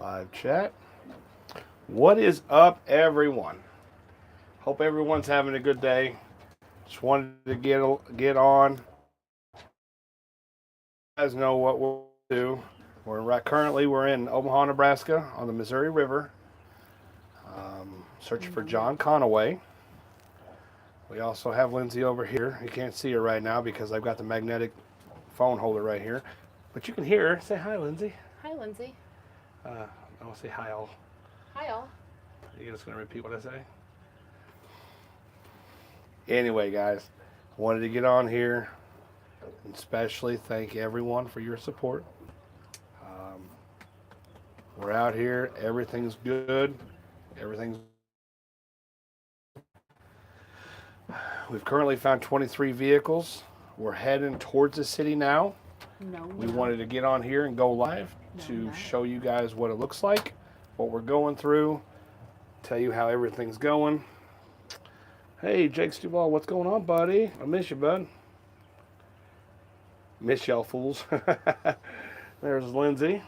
Live chat. What is up, everyone? Hope everyone's having a good day. Just wanted to get on. You guys know what we'll do. Currently we're in Omaha, Nebraska, on the Missouri River, searching for John Conaway. We also have Lindsay over here. You can't see her right now because I've got the magnetic phone holder right here, but you can hear her. Say hi, Lindsay. Hi, Lindsay. I'll say hi, all. Hi, all. Are you just going to repeat what I say? Anyway, guys, I wanted to get on here and especially thank everyone for your support. We're out here. Everything's good. We've currently found 23 vehicles. We're heading towards the city now. We wanted to get on here and go live to show you guys what it looks like, what we're going through, tell you how everything's going. Hey, Jake Duval, what's going on, buddy? I miss you, bud. Miss y'all fools. There's Lindsay.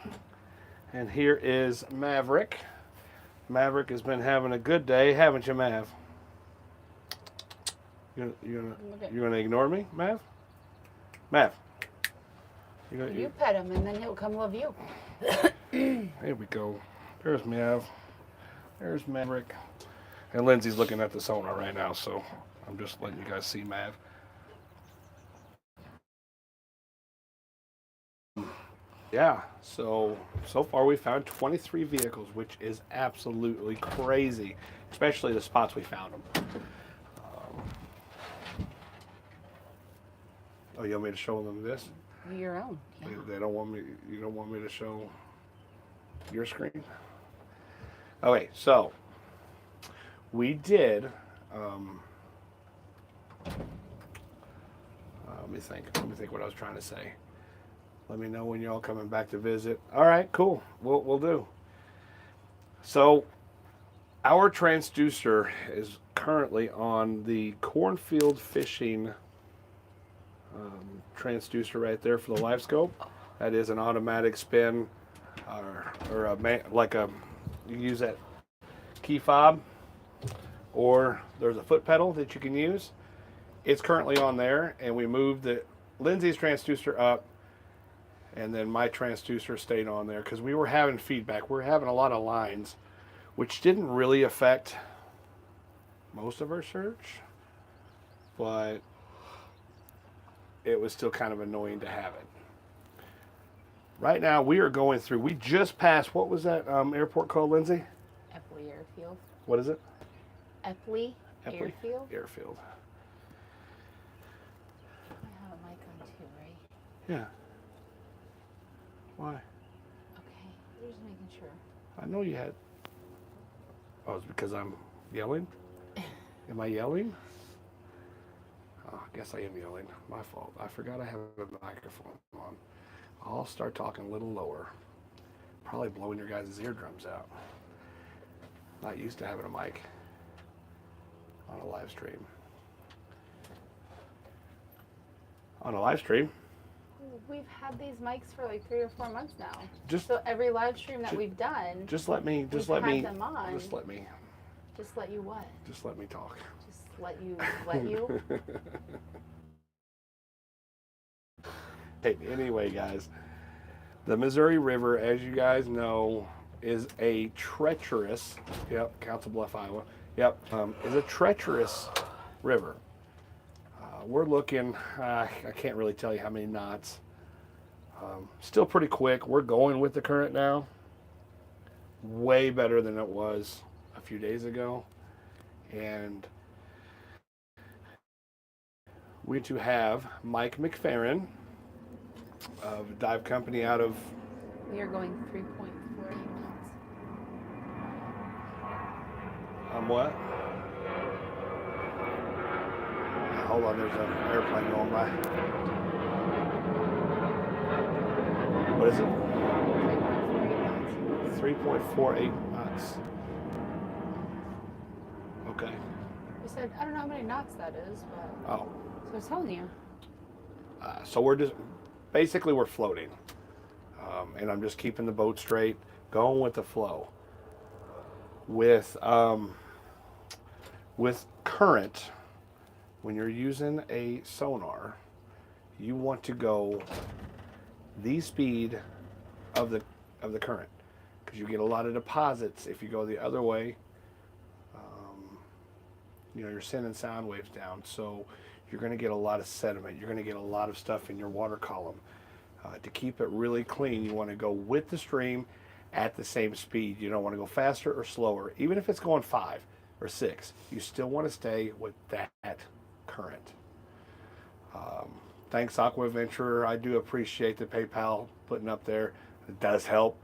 And here is Maverick. Maverick has been having a good day, haven't you, Mav? You're gonna ignore me, Mav? Mav. You pet him, and then he'll come love you. Here we go. There's Mav. There's Maverick. And Lindsay's looking at the Sonar right now, so I'm just letting you guys see Mav. Yeah, so far we found 23 vehicles, which is absolutely crazy, especially the spots we found them. Oh, you want me to show them this? Your own. Yeah. They don't want me. You don't want me to show your screen? Okay, so we did. Let me think. Let me think what I was trying to say. Let me know when y'all coming back to visit. All right, cool. We'll do. So our transducer is currently on the cornfield fishing transducer right there for the live scope. That is an automatic spin, you use that key fob, or there's a foot pedal that you can use. It's currently on there, and we moved Lindsay's transducer up, and then my transducer stayed on there because we were having feedback. We were having a lot of lines, which didn't really affect most of our search, but it was still kind of annoying to have it. Right now, we are going through, we just passed, what was that airport called, Lindsay? Epley Airfield. What is it? Epley Airfield. Airfield. I have a mic on too, right? Yeah. Why? Okay, just making sure. I know you had. Oh, it's because I'm yelling? Am I yelling? Oh, I guess I am yelling. My fault. I forgot I have a microphone on. I'll start talking a little lower. Probably blowing your guys' eardrums out. Not used to having a mic on a live stream. On a live stream? We've had these mics for like 3 or 4 months now. So every live stream that we've done, just let me. Just let you what? Just let me talk. Just let you. Hey, anyway, guys, the Missouri River, as you guys know, is a treacherous. Yep, Council Bluff, Iowa. Yep, is a treacherous river. We're looking. I can't really tell you how many knots. Still pretty quick. We're going with the current now. Way better than it was a few days ago. And we to have Mike McFerrin of a dive company out of. We are going 3.48 knots. What? Hold on, there's an airplane going by. What is it? 3.48 knots. Okay. We said, I don't know how many knots that is, but. Oh. So I was telling you. So we're just, basically we're floating. and I'm just keeping the boat straight, going with the flow. With current, when you're using a sonar, you want to go the speed of the current, because you get a lot of deposits if you go the other way. You're sending sound waves down, so you're going to get a lot of sediment. You're going to get a lot of stuff in your water column. To keep it really clean, you want to go with the stream at the same speed. You don't want to go faster or slower. Even if it's going 5 or 6, you still want to stay with that current. Thanks, Aquaventure. I do appreciate the PayPal putting up there. It does help.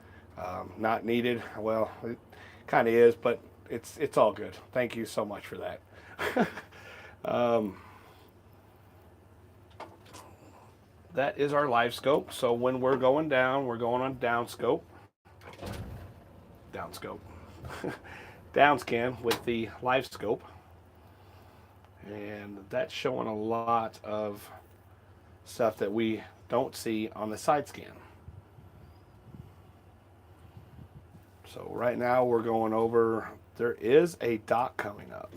Not needed. Well, it kind of is, but it's all good. Thank you so much for that. That is our live scope. So when we're going down, we're going on down scope. Down scope. Down scan with the live scope. And that's showing a lot of stuff that we don't see on the side scan. So right now we're going over, there is a dock coming up.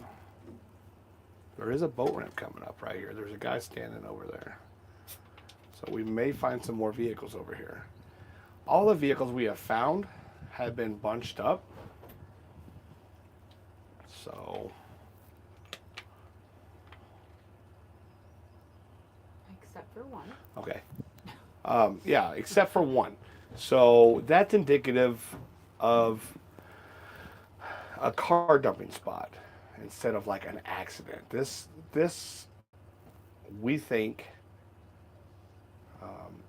There is a boat ramp coming up right here. There's a guy standing over there. So we may find some more vehicles over here. All the vehicles we have found have been bunched up. So Except for one. okay. Yeah, except for one. So that's indicative of a car dumping spot instead of like an accident. This we think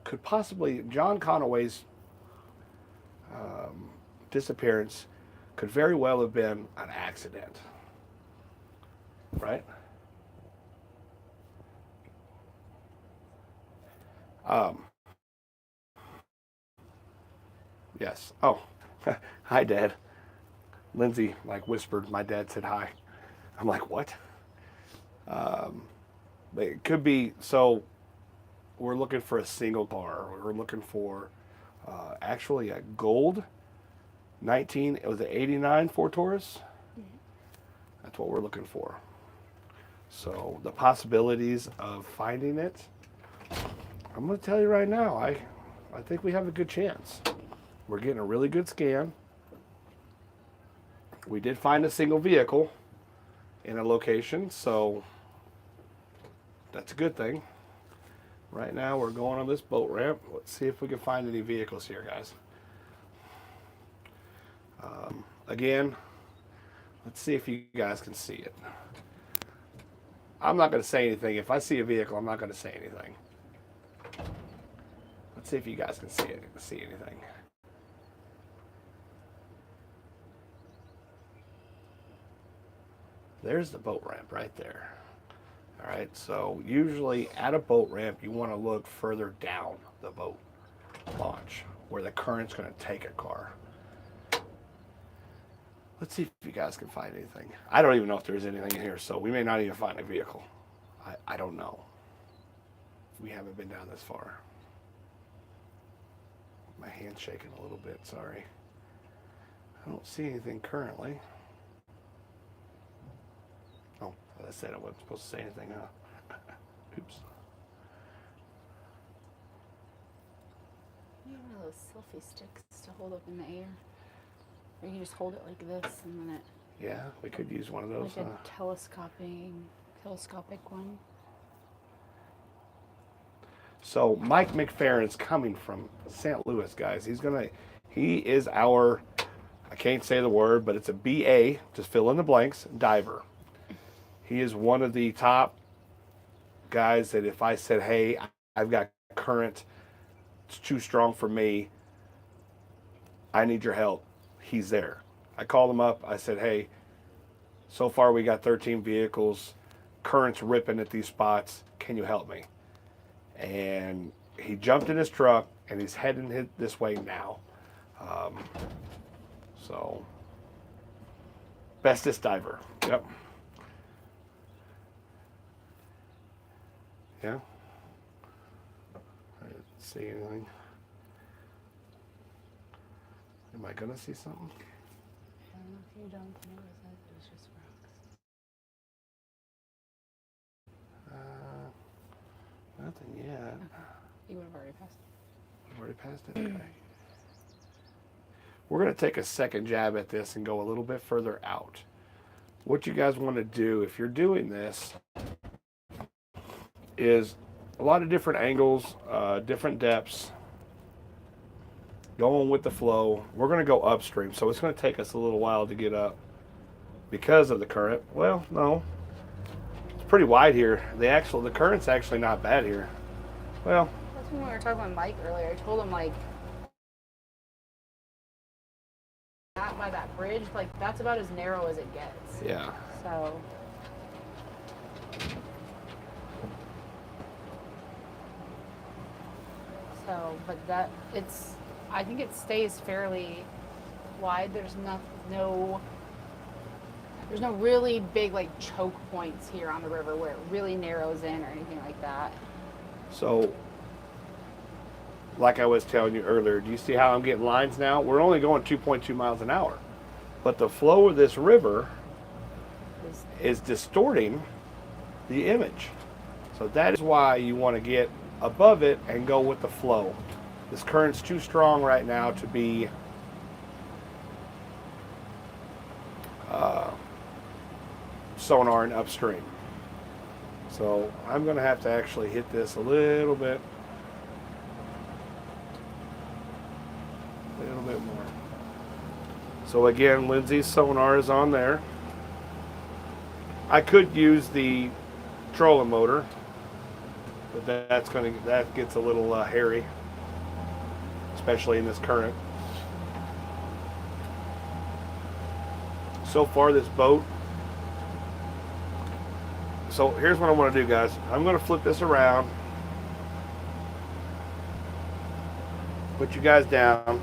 could possibly, John Conaway's disappearance could very well have been an accident, right? Yes. Oh, hi, Dad. Lindsay like whispered. My dad said hi. I'm like, what? But it could be. So we're looking for a single car. We're looking for actually a gold 19. It was an 89 Ford Taurus. That's what we're looking for. So the possibilities of finding it, I'm going to tell you right now, I think we have a good chance. We're getting a really good scan. We did find a single vehicle in a location, so that's a good thing. Right now we're going on this boat ramp. Let's see if we can find any vehicles here, guys. Again, let's see if you guys can see it. I'm not going to say anything. If I see a vehicle, I'm not going to say anything. Let's see if you guys can see anything. There's the boat ramp right there. All right, so usually at a boat ramp, you want to look further down the boat launch where the current's going to take a car. Let's see if you guys can find anything. I don't even know if there's anything in here, so we may not even find a vehicle. I don't know. We haven't been down this far. My hand's shaking a little bit, sorry. I don't see anything currently. Oh, I said I wasn't supposed to say anything, huh? Oops. You have one of those selfie sticks to hold up in the air. Or you can just hold it like this and then it... Yeah, we could use one of those. Like a telescopic one. So Mike McFerrin's coming from St. Louis, guys. He is our, I can't say the word, but it's a BA, just fill in the blanks, diver. He is one of the top guys that if I said, hey, I've got current, it's too strong for me, I need your help, he's there. I called him up, I said, hey, so far we got 13 vehicles, current's ripping at these spots, can you help me? And he jumped in his truck and he's heading this way now. So, bestest diver. Yep. Yeah. I didn't see anything. Am I gonna see something? And if you don't notice it, it's just rocks. Nothing yet. You would have already passed. I've already passed it. Okay. We're gonna take a second jab at this and go a little bit further out. What you guys want to do if you're doing this is a lot of different angles, different depths, going with the flow. We're going to go upstream, so it's going to take us a little while to get up because of the current. Well, no, it's pretty wide here. The current's actually not bad here. Well, That's when we were talking with Mike earlier. I told him, like, that by that bridge, like, that's about as narrow as it gets. yeah. So. But I think it stays fairly wide. There's no really big, like, choke points here on the river where it really narrows in or anything like that. So, like I was telling you earlier, do you see how I'm getting lines now? We're only going 2.2 miles an hour, but the flow of this river is distorting the image. So that is why you want to get above it and go with the flow. This current's too strong right now to be sonar and upstream. So I'm going to have to actually hit this a little bit more. So again, Lindsay's sonar is on there. I could use the trolling motor, but that gets a little hairy, especially in this current. So far, this boat. So here's what I want to do, guys. I'm going to flip this around, put you guys down.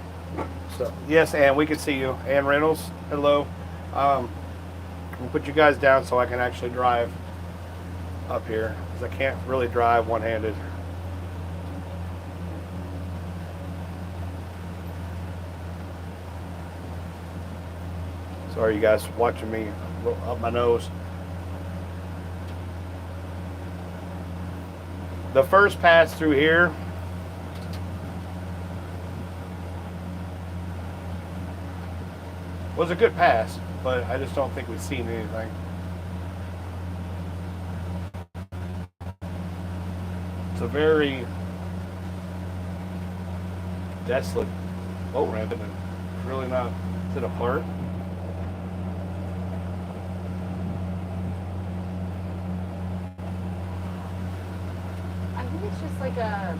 So yes, Ann, we can see you. Ann Reynolds, hello. We'll put you guys down so I can actually drive up here, because I can't really drive one-handed. Sorry, you guys watching me up my nose. The first pass through here was a good pass, but I just don't think we've seen anything. It's a very desolate boat ramp, and it's really not. Is it a part? I think it's just like a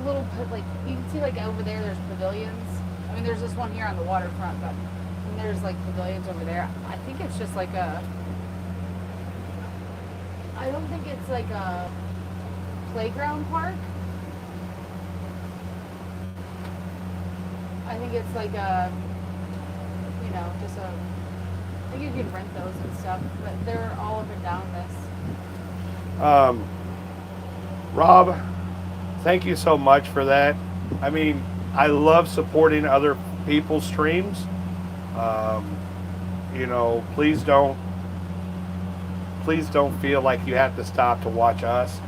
little, like, you can see, like, over there there's pavilions. I mean, there's this one here on the waterfront, but there's, like, pavilions over there. I think it's just like I don't think it's like a playground park. I think it's like just I think you can rent those and stuff, but they're all up and down this. Rob, thank you so much for that. I mean, I love supporting other people's streams. Please don't feel like you have to stop to watch us.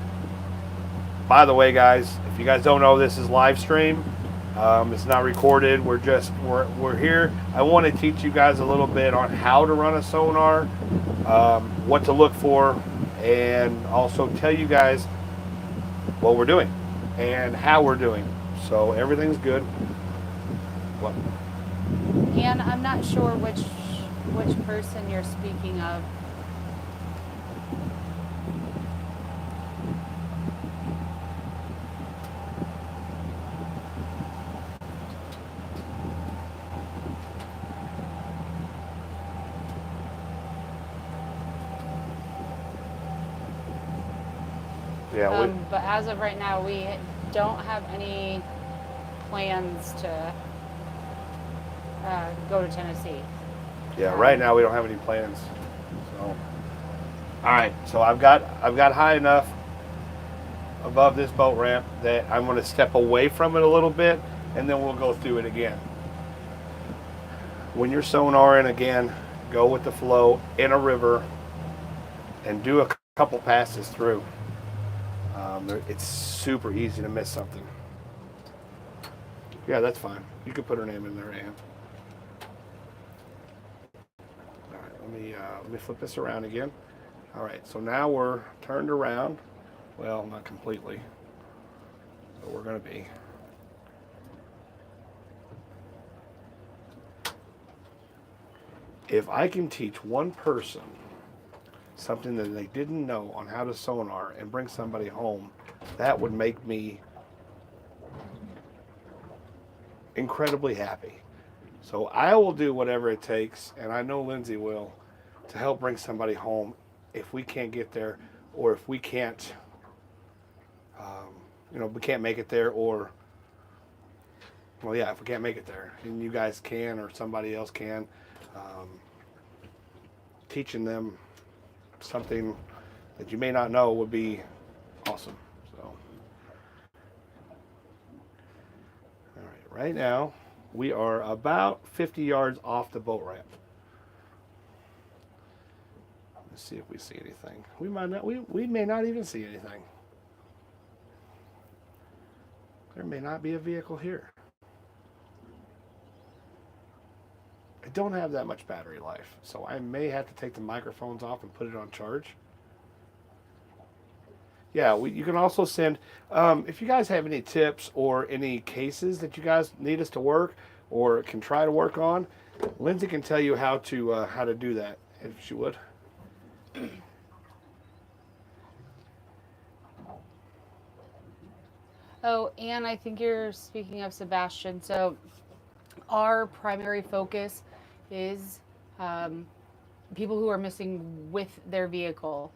By the way, guys, if you guys don't know, this is live stream. It's not recorded. We're here. I want to teach you guys a little bit on how to run a sonar, what to look for, and also tell you guys what we're doing and how we're doing. So everything's good. What? And I'm not sure which person you're speaking of. Yeah. But as of right now, we don't have any plans to go to Tennessee. Yeah. Right now we don't have any plans. So, all right. So I've got high enough above this boat ramp that I'm going to step away from it a little bit, and then we'll go through it again. When you're sonaring again, go with the flow in a river and do a couple passes through. It's super easy to miss something. Yeah, that's fine. You can put her name in there, Ann. All right, let me flip this around again. All right, so now we're turned around. Well, not completely, but we're going to be. If I can teach one person something that they didn't know on how to sonar and bring somebody home, that would make me incredibly happy. So I will do whatever it takes, and I know Lindsay will, to help bring somebody home if we can't get there, or if we can't, we can't make it there, or, well, yeah, if we can't make it there, and you guys can, or somebody else can, teaching them something that you may not know would be awesome. So, all right, right now we are about 50 yards off the boat ramp. Let's see if we see anything. We might not. We may not even see anything. There may not be a vehicle here. I don't have that much battery life, so I may have to take the microphones off and put it on charge. Yeah, you can also send, if you guys have any tips or any cases that you guys need us to work or can try to work on, Lindsay can tell you how to do that, if she would. Oh, and I think you're speaking of Sebastian. So our primary focus is people who are missing with their vehicle,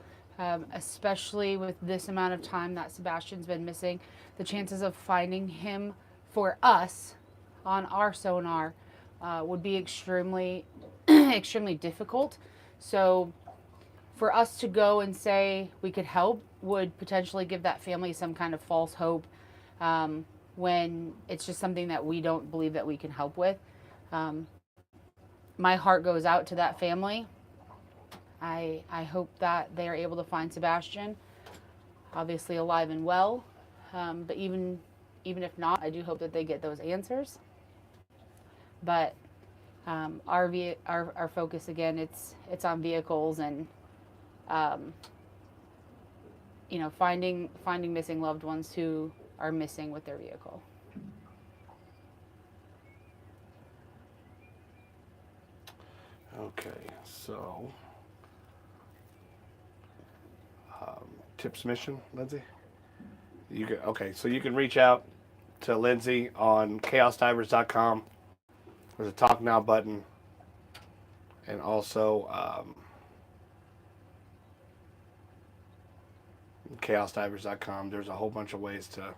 especially with this amount of time that Sebastian's been missing. The chances of finding him for us on our sonar would be extremely, extremely difficult. So for us to go and say we could help would potentially give that family some kind of false hope when it's just something that we don't believe that we can help with. My heart goes out to that family. I hope that they are able to find Sebastian, obviously alive and well. But even if not, I do hope that they get those answers. But our focus again, it's on vehicles and finding missing loved ones who are missing with their vehicle. Okay, so tip submission, Lindsay. So you can reach out to Lindsay on ChaosDivers.com. There's a Talk Now button, and also ChaosDivers.com. There's a whole bunch of ways to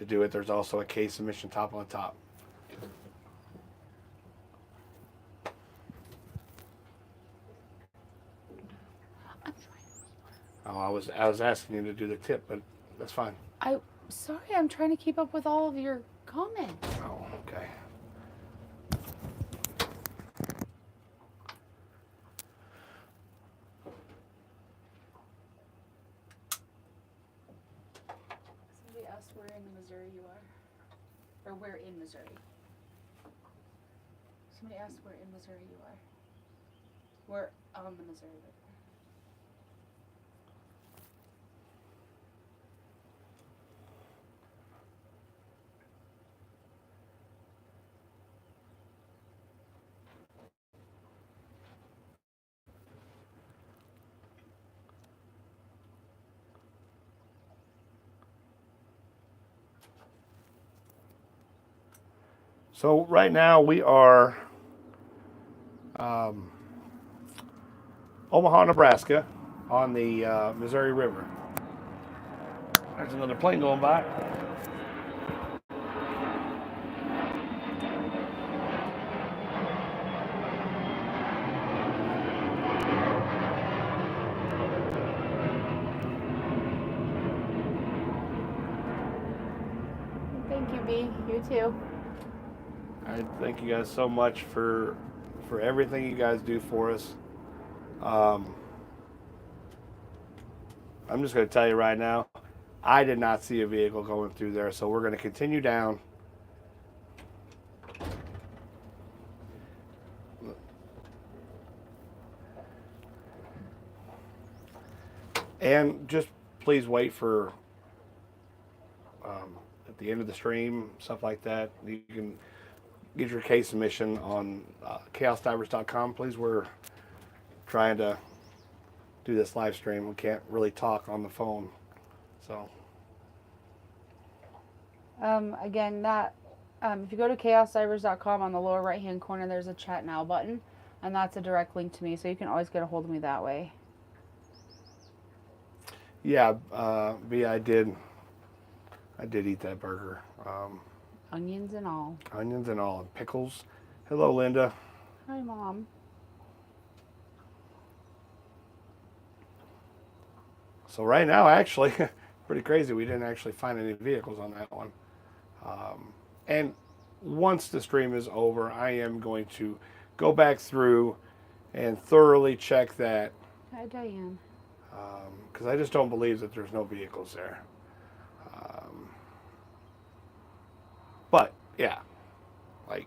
do it. There's also a case submission top on the top. Oh, I was asking you to do the tip, but that's fine. Sorry, I'm trying to keep up with all of your comments. Oh, okay. Somebody asked where in Missouri you are, or where in Missouri. Somebody asked where in Missouri you are. We're on the Missouri River. So right now we are Omaha, Nebraska, on the Missouri River. There's another plane going by. Thank you, B. You too. I thank you guys so much for everything you guys do for us. I'm just going to tell you right now, I did not see a vehicle going through there, so we're going to continue down. And just please wait for at the end of the stream, stuff like that. You can get your case submission on ChaosDivers.com. Please, we're trying to do this live stream. We can't really talk on the phone, so. Again, if you go to ChaosDivers.com, on the lower right-hand corner, there's a Chat Now button, and that's a direct link to me, so you can always get a hold of me that way. Yeah, B, I did eat that burger. Onions and all. Onions and all, and pickles. Hello, Linda. Hi, Mom. So right now, actually, pretty crazy. We didn't actually find any vehicles on that one. And once the stream is over, I am going to go back through and thoroughly check that. Hi, Diane. Because I just don't believe that there's no vehicles there. But yeah, like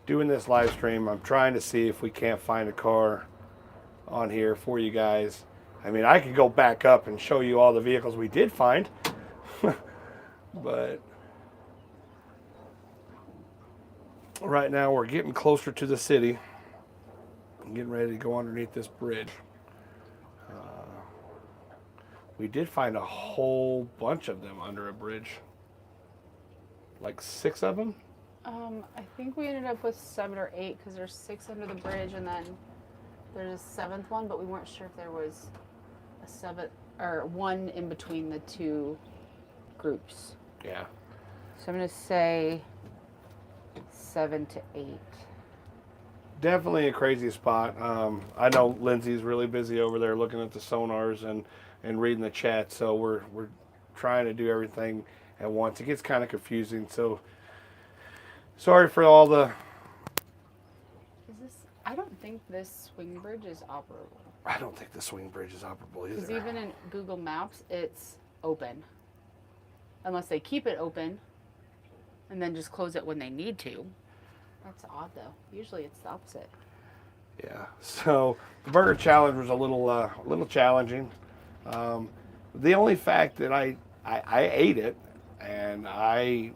doing this live stream, I'm trying to see if we can't find a car on here for you guys. I mean, I could go back up and show you all the vehicles we did find, but right now we're getting closer to the city. I'm getting ready to go underneath this bridge. We did find a whole bunch of them under a bridge. Like 6 of them? I think we ended up with 7 or 8 because there's 6 under the bridge, and then there's a 7th one, but we weren't sure if there was a 7th or one in between the 2 groups. Yeah. So I'm going to say 7 to 8. Definitely a crazy spot. I know Lindsay's really busy over there looking at the sonars and reading the chat, so we're trying to do everything at once. It gets kind of confusing, so sorry for all the... I don't think this swing bridge is operable. I don't think the swing bridge is operable either. Because even in Google Maps, it's open. Unless they keep it open and then just close it when they need to. That's odd, though. Usually it's the opposite. Yeah, so the burger challenge was a little challenging. The only fact that I ate it, and I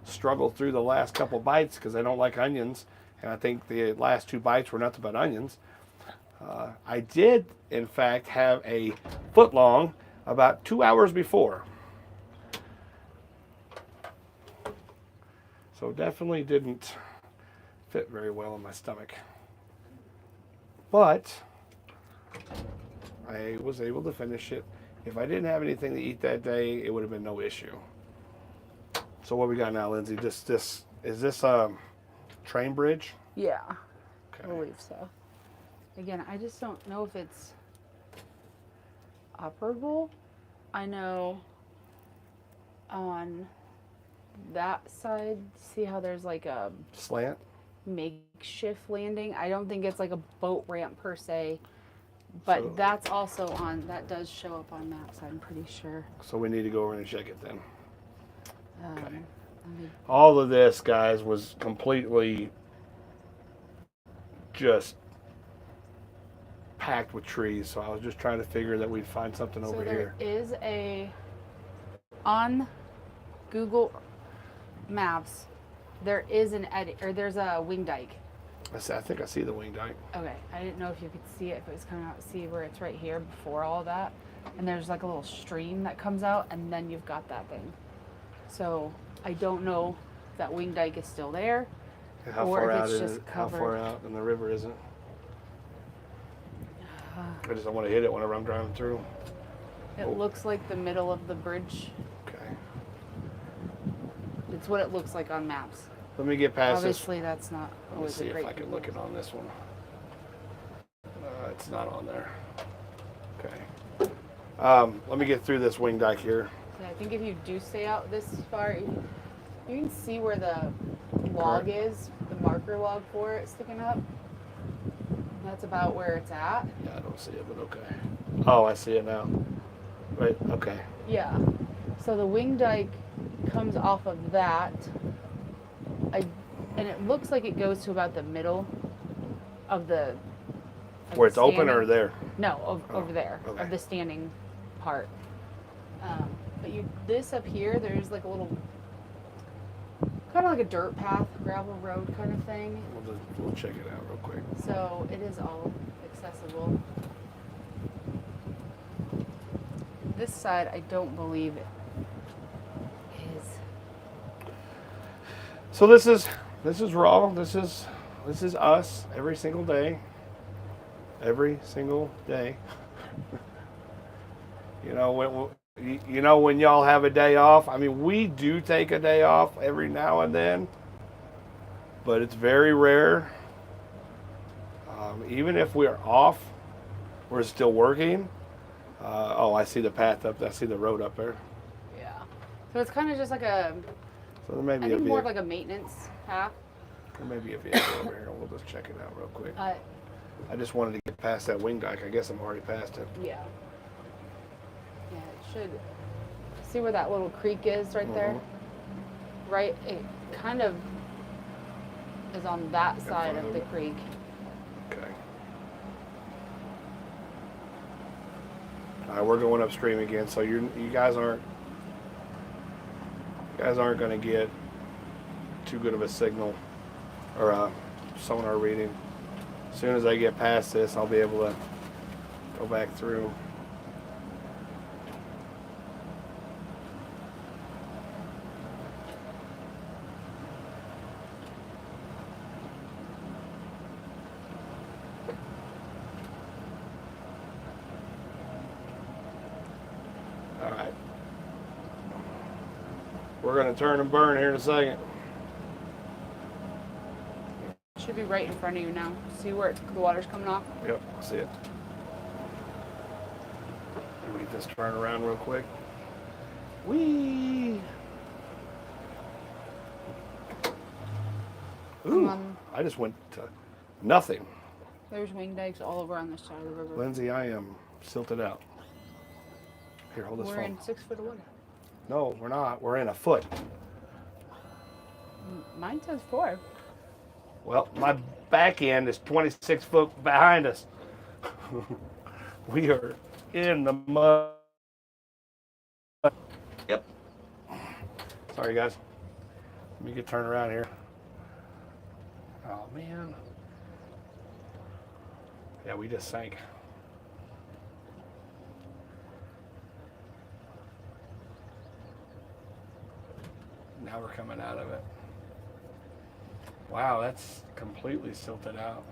struggled through the last couple bites because I don't like onions, and I think the last 2 bites were nothing but onions. I did, in fact, have a foot long about 2 hours before. So definitely didn't fit very well in my stomach. But I was able to finish it. If I didn't have anything to eat that day, it would have been no issue. So what we got now, Lindsay? Is this a train bridge? Yeah, Okay. I believe so. Again, I just don't know if it's operable. I know on that side, see how there's like a Slant? makeshift landing? I don't think it's like a boat ramp per se, but So- that's also on, that does show up on maps, I'm pretty sure. So we need to go over and check it then. Okay. Let me- All of this, guys, was completely just packed with trees. So I was just trying to figure that we'd find something So over there here. is on Google Maps, there is there's a wing dike. I think I see the wing dike. Okay, I didn't know if you could see it, if it was coming out. See where it's right here before all that, and there's like a little stream that comes out, and then you've got that thing. So I don't know if that wing dike is still there, And how or far if out it's is just it? How far covered. out in the river is it? I just don't want to hit it whenever I'm driving through. It looks like the middle of the bridge. Okay. It's what it looks like on maps. Let me get past Obviously, that's not this. Let me always see a great if I can look it on this one. It's not on there. Okay. Let me get through this wing dike here. Yeah, I think if you do stay out this far, you can see where the log is, the marker log for it sticking up. That's about where it's at. Yeah, I don't see it, but okay. Oh, I see it now. Right, okay. Yeah. So the wing dike comes off of that. And it looks like it goes to about the middle of the Where it's open standing. or there? No, over there, okay. of the standing part. But this up here, there's like a little, kind of like a dirt path, gravel road kind of thing. We'll check it out real quick. So it is all accessible. This side, I don't believe it is. So this is raw. This is us every single day. Every single day. When y'all have a day off. I mean, we do take a day off every now and then, but it's very rare. Even if we're off, we're still working. I see the path up. I see the road up there. Yeah. So it's kind of just like a. So there may be I think more of like a maintenance path. There may be a vehicle over here. We'll just check it out real quick. I just wanted to get past that wing dike. I guess I'm already past it. Yeah. Yeah, it should. See where that little creek is right there? Right? It kind of is on that side of the creek. Okay. All right, we're going upstream again, so you guys aren't going to get too good of a signal or a sonar reading. As soon as I get past this, I'll be able to go back through. All right. We're going to turn and burn here in a second. Should be right in front of you now. See where the water's coming off? Yep, I see it. Let me just turn around real quick. Whee! Ooh, I just went to nothing. There's wing dikes all over on this side of the river. Lindsay, I am silted out. Here, hold this We're phone. in 6 foot of water. No, we're not. We're in a foot. Mine says 4. Well, my back end is 26 foot behind us. We are in the mud. Yep. Sorry, guys. Let me get turned around here. Oh, man. Yeah, we just sank. Now we're coming out of it. Wow, that's completely silted out.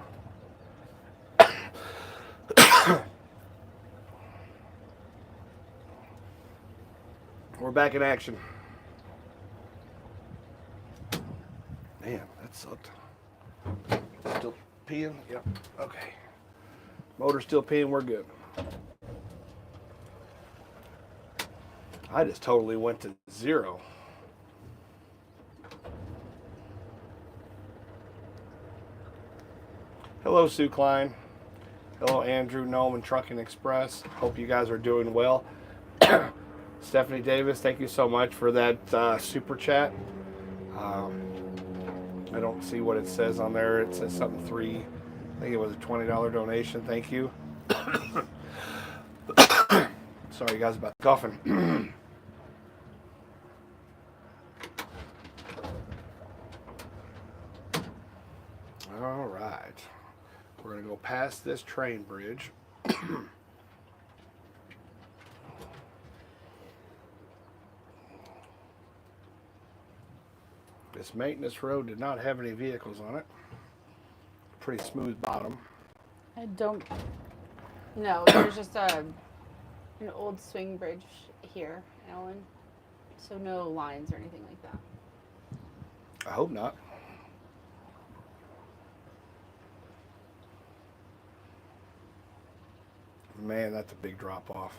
We're back in action. Man, that sucked. Still peeing? Yep. Okay. Motor's still peeing. We're good. I just totally went to 0. Hello, Sue Klein. Hello, Andrew, Nome, and Trucking Express. Hope you guys are doing well. Stephanie Davis, thank you so much for that super chat. I don't see what it says on there. It says something 3. I think it was a $20 donation. Thank you. Sorry, guys, about coughing. All right. We're going to go past this train bridge. This maintenance road did not have any vehicles on it. Pretty smooth bottom. I don't. No, there's just an old swing bridge here, Alan. So no lines or anything like that. I hope not. Man, that's a big drop off.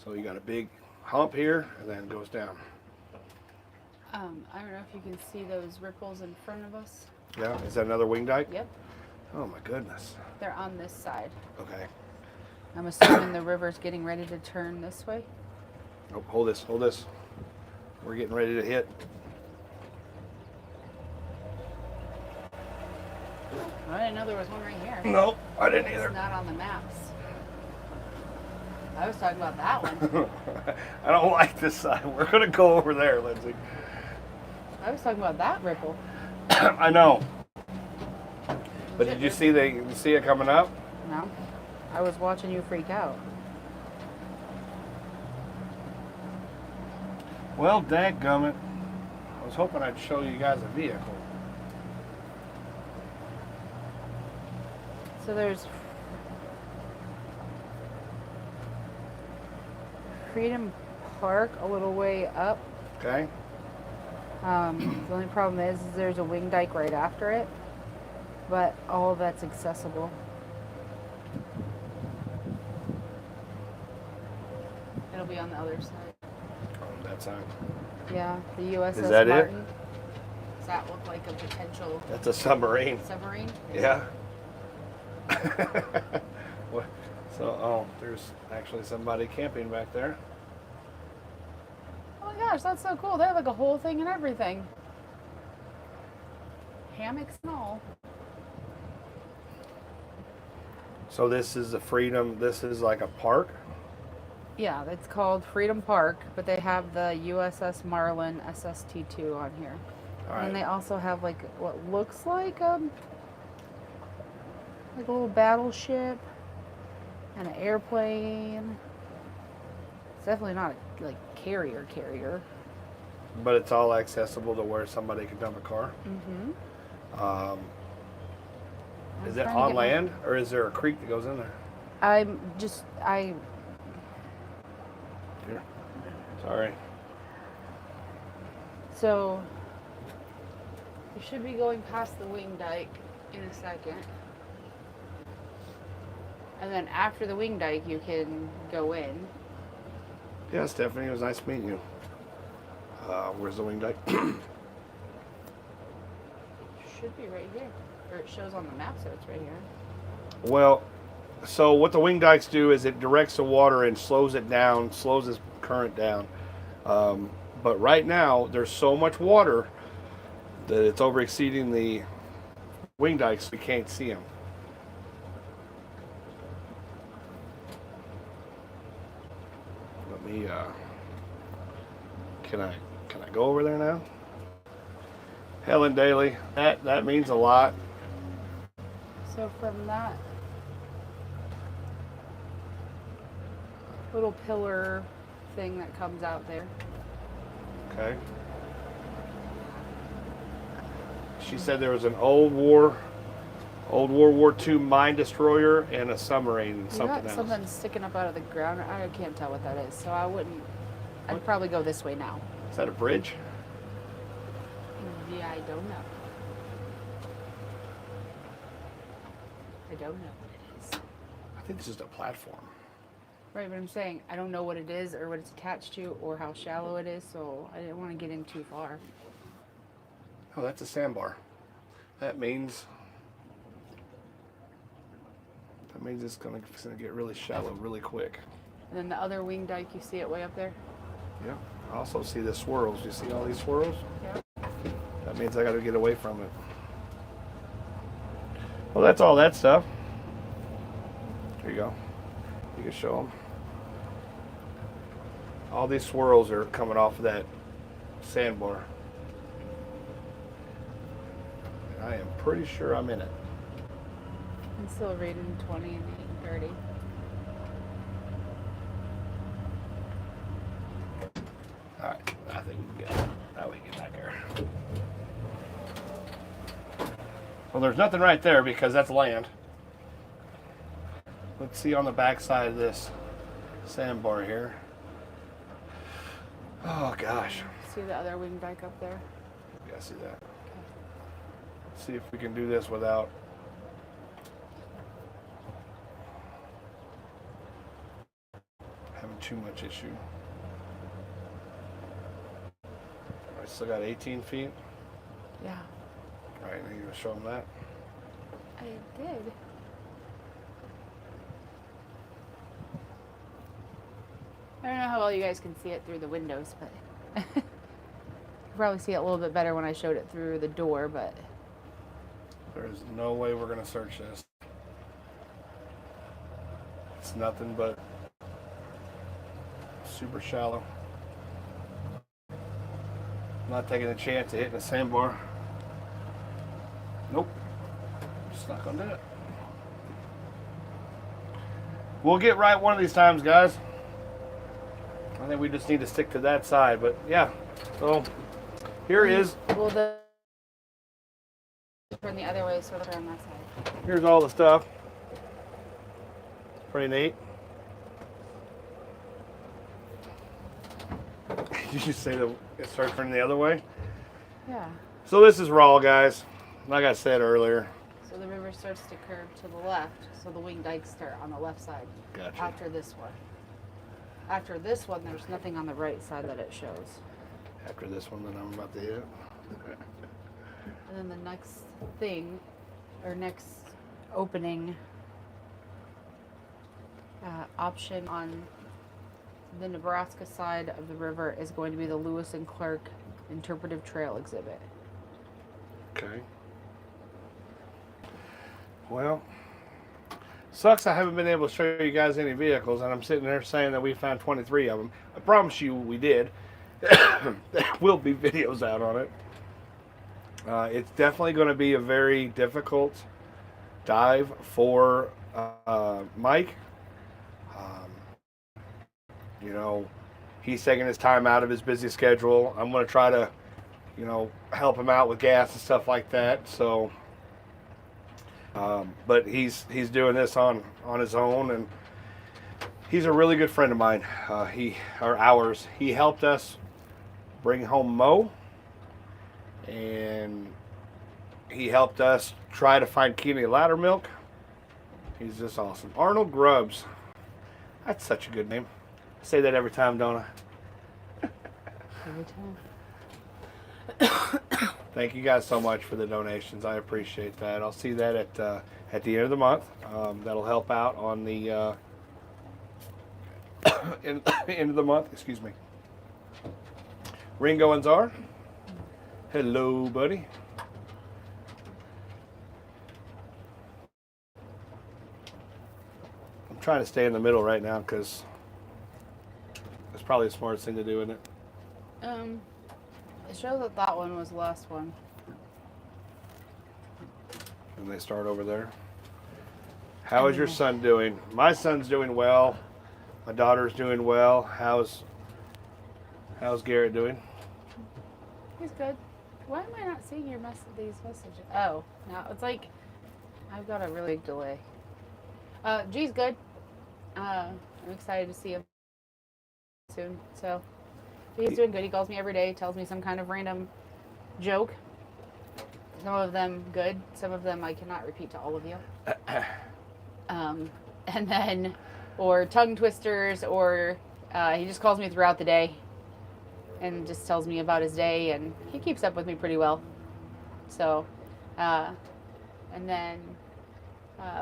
So you got a big hump here and then it goes down. I don't know if you can see those ripples in front of us. Yeah, is that another wing dike? Yep, Oh my goodness. they're on this side. Okay. I'm assuming the river's getting ready to turn this way. Oh, hold this, hold this. We're getting ready to hit. I didn't know there was one right here. Nope, I didn't It's either. not on the maps. I was talking about that one. I don't like this side. We're gonna go over there, Lindsay. I was talking about that ripple. I know. But did you see it coming up? No, I was watching you freak out. Well, dadgummit. I was hoping I'd show you guys a vehicle. So there's Freedom Park a little way up. Okay. The only problem is there's a wing dike right after it, but all that's accessible. It'll be on the other side. On that side. Yeah, the USS Is that it? Martin. Does that look like a potential That's a submarine. submarine? Yeah. What? So, oh, there's actually somebody camping back there. Oh my gosh, that's so cool. They have like a whole thing and everything. Hammocks and all. So this is the Freedom. This is like a park. Yeah, it's called Freedom Park, but they have the USS Marlin SST-2 on here. All right. And they also have like what looks like a little battleship and an airplane. It's definitely not a like carrier. But it's all accessible to where somebody can dump a car. Mm-hmm. Is it on land or is there a creek that goes in there? Here. Sorry. So you should be going past the wing dike in a second. And then after the wing dike, you can go in. Yeah, Stephanie, it was nice meeting you. Where's the wing dike? Should be right here. Or it shows on the map, so it's right here. Well, so what the wing dikes do is it directs the water and slows it down, slows its current down. But right now, there's so much water that it's over exceeding the wing dikes, we can't see them. Let me, can I go over there now? Helen Daly, that means a lot. So from that little pillar thing that comes out there, Okay. She said there was an World War II mine destroyer and a submarine and you something got else. something sticking up out of the ground. I can't tell what that is, so I'd probably go this way now. Is that a bridge? Yeah, I don't know. I don't know what it is. I think it's just a platform. Right, but I'm saying I don't know what it is or what it's attached to or how shallow it is, so I didn't want to get in too far. Oh, that's a sandbar. That means it's gonna get really shallow really quick. And then the other wing dike, you see it way up there? Yeah. I also see the swirls. You see all these swirls? Yeah. That means I got to get away from it. Well, that's all that stuff. There you go. You can show them. All these swirls are coming off of that sandbar. And I am pretty sure I'm in it. I'm still reading 20 and 30. All right, I think we can get it. Now we can get back there. Well, there's nothing right there because that's land. Let's see on the back side of this sandbar here. Oh gosh. See the other wing dike up there? Yeah, I see that. Let's see if we can do this without. Having too much issue. I still got 18 feet. Yeah. All right, now you gonna show them that? I did. I don't know how well you guys can see it through the windows, but you probably see it a little bit better when I showed it through the door, but There's no way we're gonna search this. It's nothing but super shallow. I'm not taking a chance of hitting a sandbar. Nope. Just not gonna do it. We'll get right one of these times, guys. I think we just need to stick to that side, but yeah. So here is. well, the turn the other way, sort of on that side. Here's all the stuff. Pretty neat. Did you say that it starts turning the other way? Yeah. So this is raw, guys. Like I said earlier. So the river starts to curve to the left, so the wing dikes start on the left side. Gotcha. After this one. After this one, there's nothing on the right side that it shows. After this one, then I'm about to hit. And then the next thing, or next opening option on the Nebraska side of the river is going to be the Lewis and Clark Interpretive Trail exhibit. Okay. Well, sucks I haven't been able to show you guys any vehicles, and I'm sitting there saying that we found 23 of them. I promise you we did. There will be videos out on it. It's definitely going to be a very difficult dive for Mike. You know, he's taking his time out of his busy schedule. I'm going to try to, you know, help him out with gas and stuff like that. So, but he's doing this on his own, and he's a really good friend of mine. Ours. He helped us bring home Mo, and he helped us try to find Kenny Ladder Milk. He's just awesome. Arnold Grubbs. That's such a good name. I say that every time, don't I? Every time. Thank you guys so much for the donations. I appreciate that. I'll see that at the end of the month. That'll help out on the end of the month. Excuse me. Ringo and Czar. Hello, buddy. I'm trying to stay in the middle right now because it's probably the smartest thing to do, isn't it? It shows that that one was the last one. And they start over there. How is your son doing? My son's doing well. My daughter's doing well. How's Garrett doing? He's good. Why am I not seeing these messages? Oh, now it's like I've got a really big delay. G's good. I'm excited to see him soon. So he's doing good. He calls me every day, tells me some kind of random joke. Some of them good. Some of them I cannot repeat to all of you. And then, or tongue twisters, or he just calls me throughout the day and just tells me about his day, and he keeps up with me pretty well. So, and then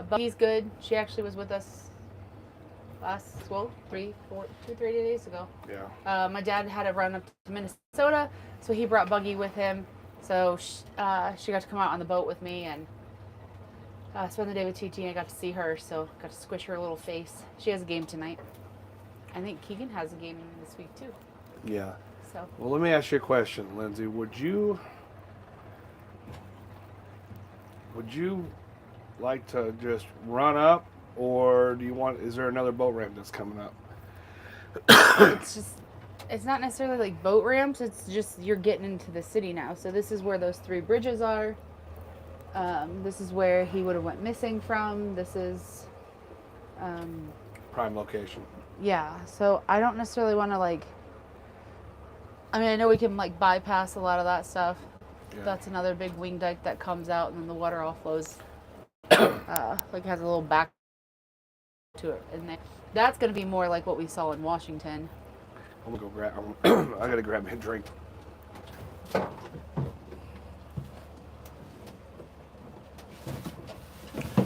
Buggy's good. She actually was with us last, 3 days ago. Yeah. My dad had to run up to Minnesota, so he brought Buggy with him. So she got to come out on the boat with me and spend the day with TT, and I got to see her, so got to squish her little face. She has a game tonight. I think Keegan has a game this week too. Yeah. So. Well, let me ask you a question, Lindsay. Would you like to just run up, or is there another boat ramp that's coming up? It's not necessarily like boat ramps, it's just you're getting into the city now. So this is where those 3 bridges are. This is where he would have went missing from. This is Prime location. yeah, so I don't necessarily want to I know we can bypass a lot of that stuff. Yeah. That's another big wing dike that comes out, and then the water all flows has a little back to it. And that's going to be more like what we saw in Washington. I'm gonna go grab. I gotta grab me a drink.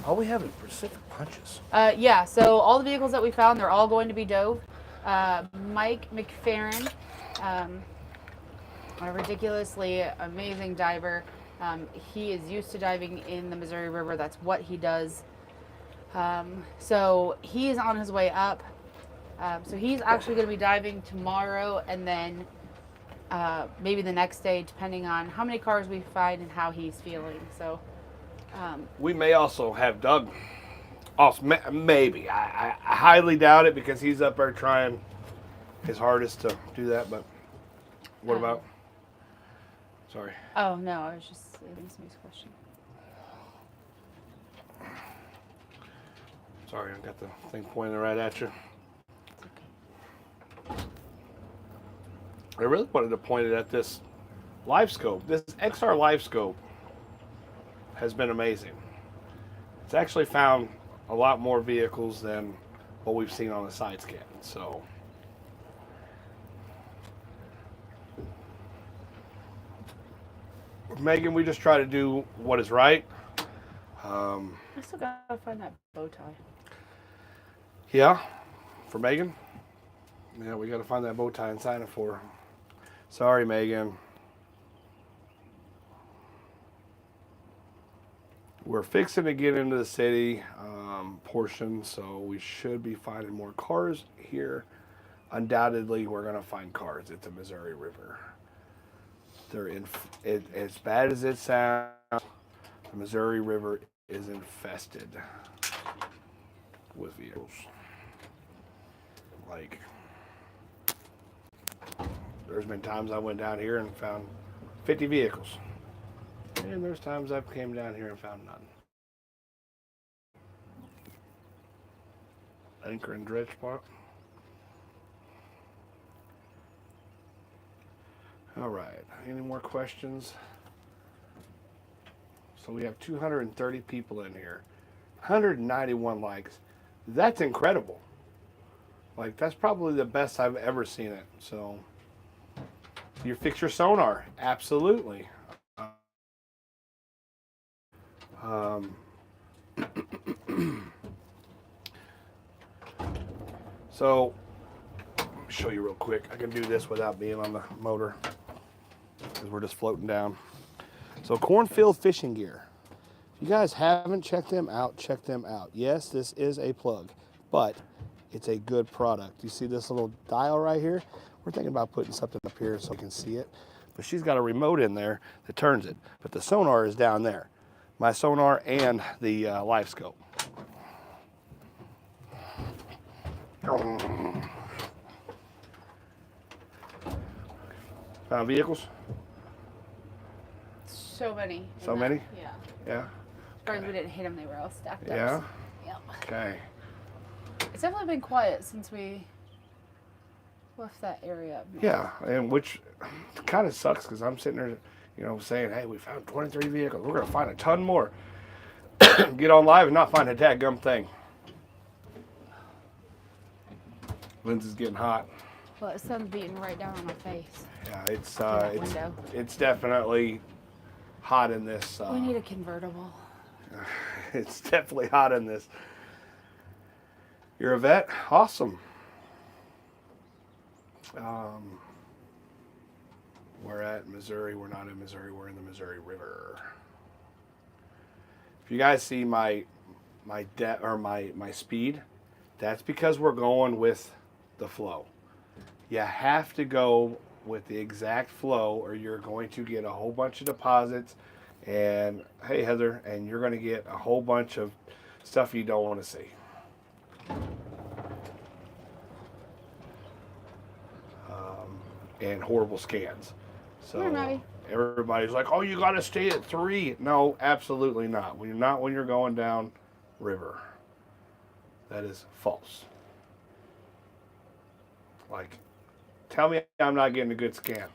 All we have is Pacific Punches. Yeah, so all the vehicles that we found, they're all going to be dove. Mike McFerrin, a ridiculously amazing diver. He is used to diving in the Missouri River. That's what he does. So he is on his way up. So he's actually going to be diving tomorrow and then maybe the next day, depending on how many cars we find and how he's feeling. So we may also have Doug. Also, maybe. I highly doubt it because he's up there trying his hardest to do that. But what about? Sorry. Oh no, I was just answering his question. Sorry, I got the thing pointing right at you. I really wanted to point it at this live scope. This XR live scope has been amazing. It's actually found a lot more vehicles than what we've seen on the side scan. So Megan, we just try to do what is right. I still gotta find that bow tie. Yeah, for Megan. Yeah, we got to find that bow tie and sign it for her. Sorry, Megan. We're fixing to get into the city portion, so we should be finding more cars here. Undoubtedly, we're going to find cars at the Missouri River. They're as bad as it sounds, the Missouri River is infested with vehicles. Like, there's been times I went down here and found 50 vehicles. And there's times I've came down here and found none. Anchor and dredge spot. All right, any more questions? So we have 230 people in here, 191 likes. That's incredible. Like, that's probably the best I've ever seen it. So, you fix your sonar, absolutely. So, let me show you real quick. I can do this without being on the motor because we're just floating down. So, Cornfield Fishing Gear. If you guys haven't checked them out, check them out. Yes, this is a plug, but it's a good product. You see this little dial right here? We're thinking about putting something up here so you can see it. But she's got a remote in there that turns it. But the sonar is down there. My sonar and the live scope. Found vehicles? So many. So many? Yeah. Yeah. As far as we didn't hit them, they were all stacked up. Yeah? Yep. Okay. It's definitely been quiet since we left that area. Yeah, and which kind of sucks because I'm sitting there, you know, saying, hey, we found 23 vehicles. We're going to find a ton more. Get on live and not find a dadgum thing. Lindsay's getting hot. Well, the sun's beating right down on my face. Yeah, Window. it's definitely hot in this. We need a convertible. It's definitely hot in this. You're a vet? Awesome. We're at Missouri. We're not in Missouri. We're in the Missouri River. If you guys see my speed, that's because we're going with the flow. You have to go with the exact flow or you're going to get a whole bunch of deposits and, hey Heather, and you're going to get a whole bunch of stuff you don't want to see. And horrible scans. So everybody's like, oh, you got to stay at 3. No, absolutely not. When you're going down river. That is false. Like, tell me I'm not getting a good scan.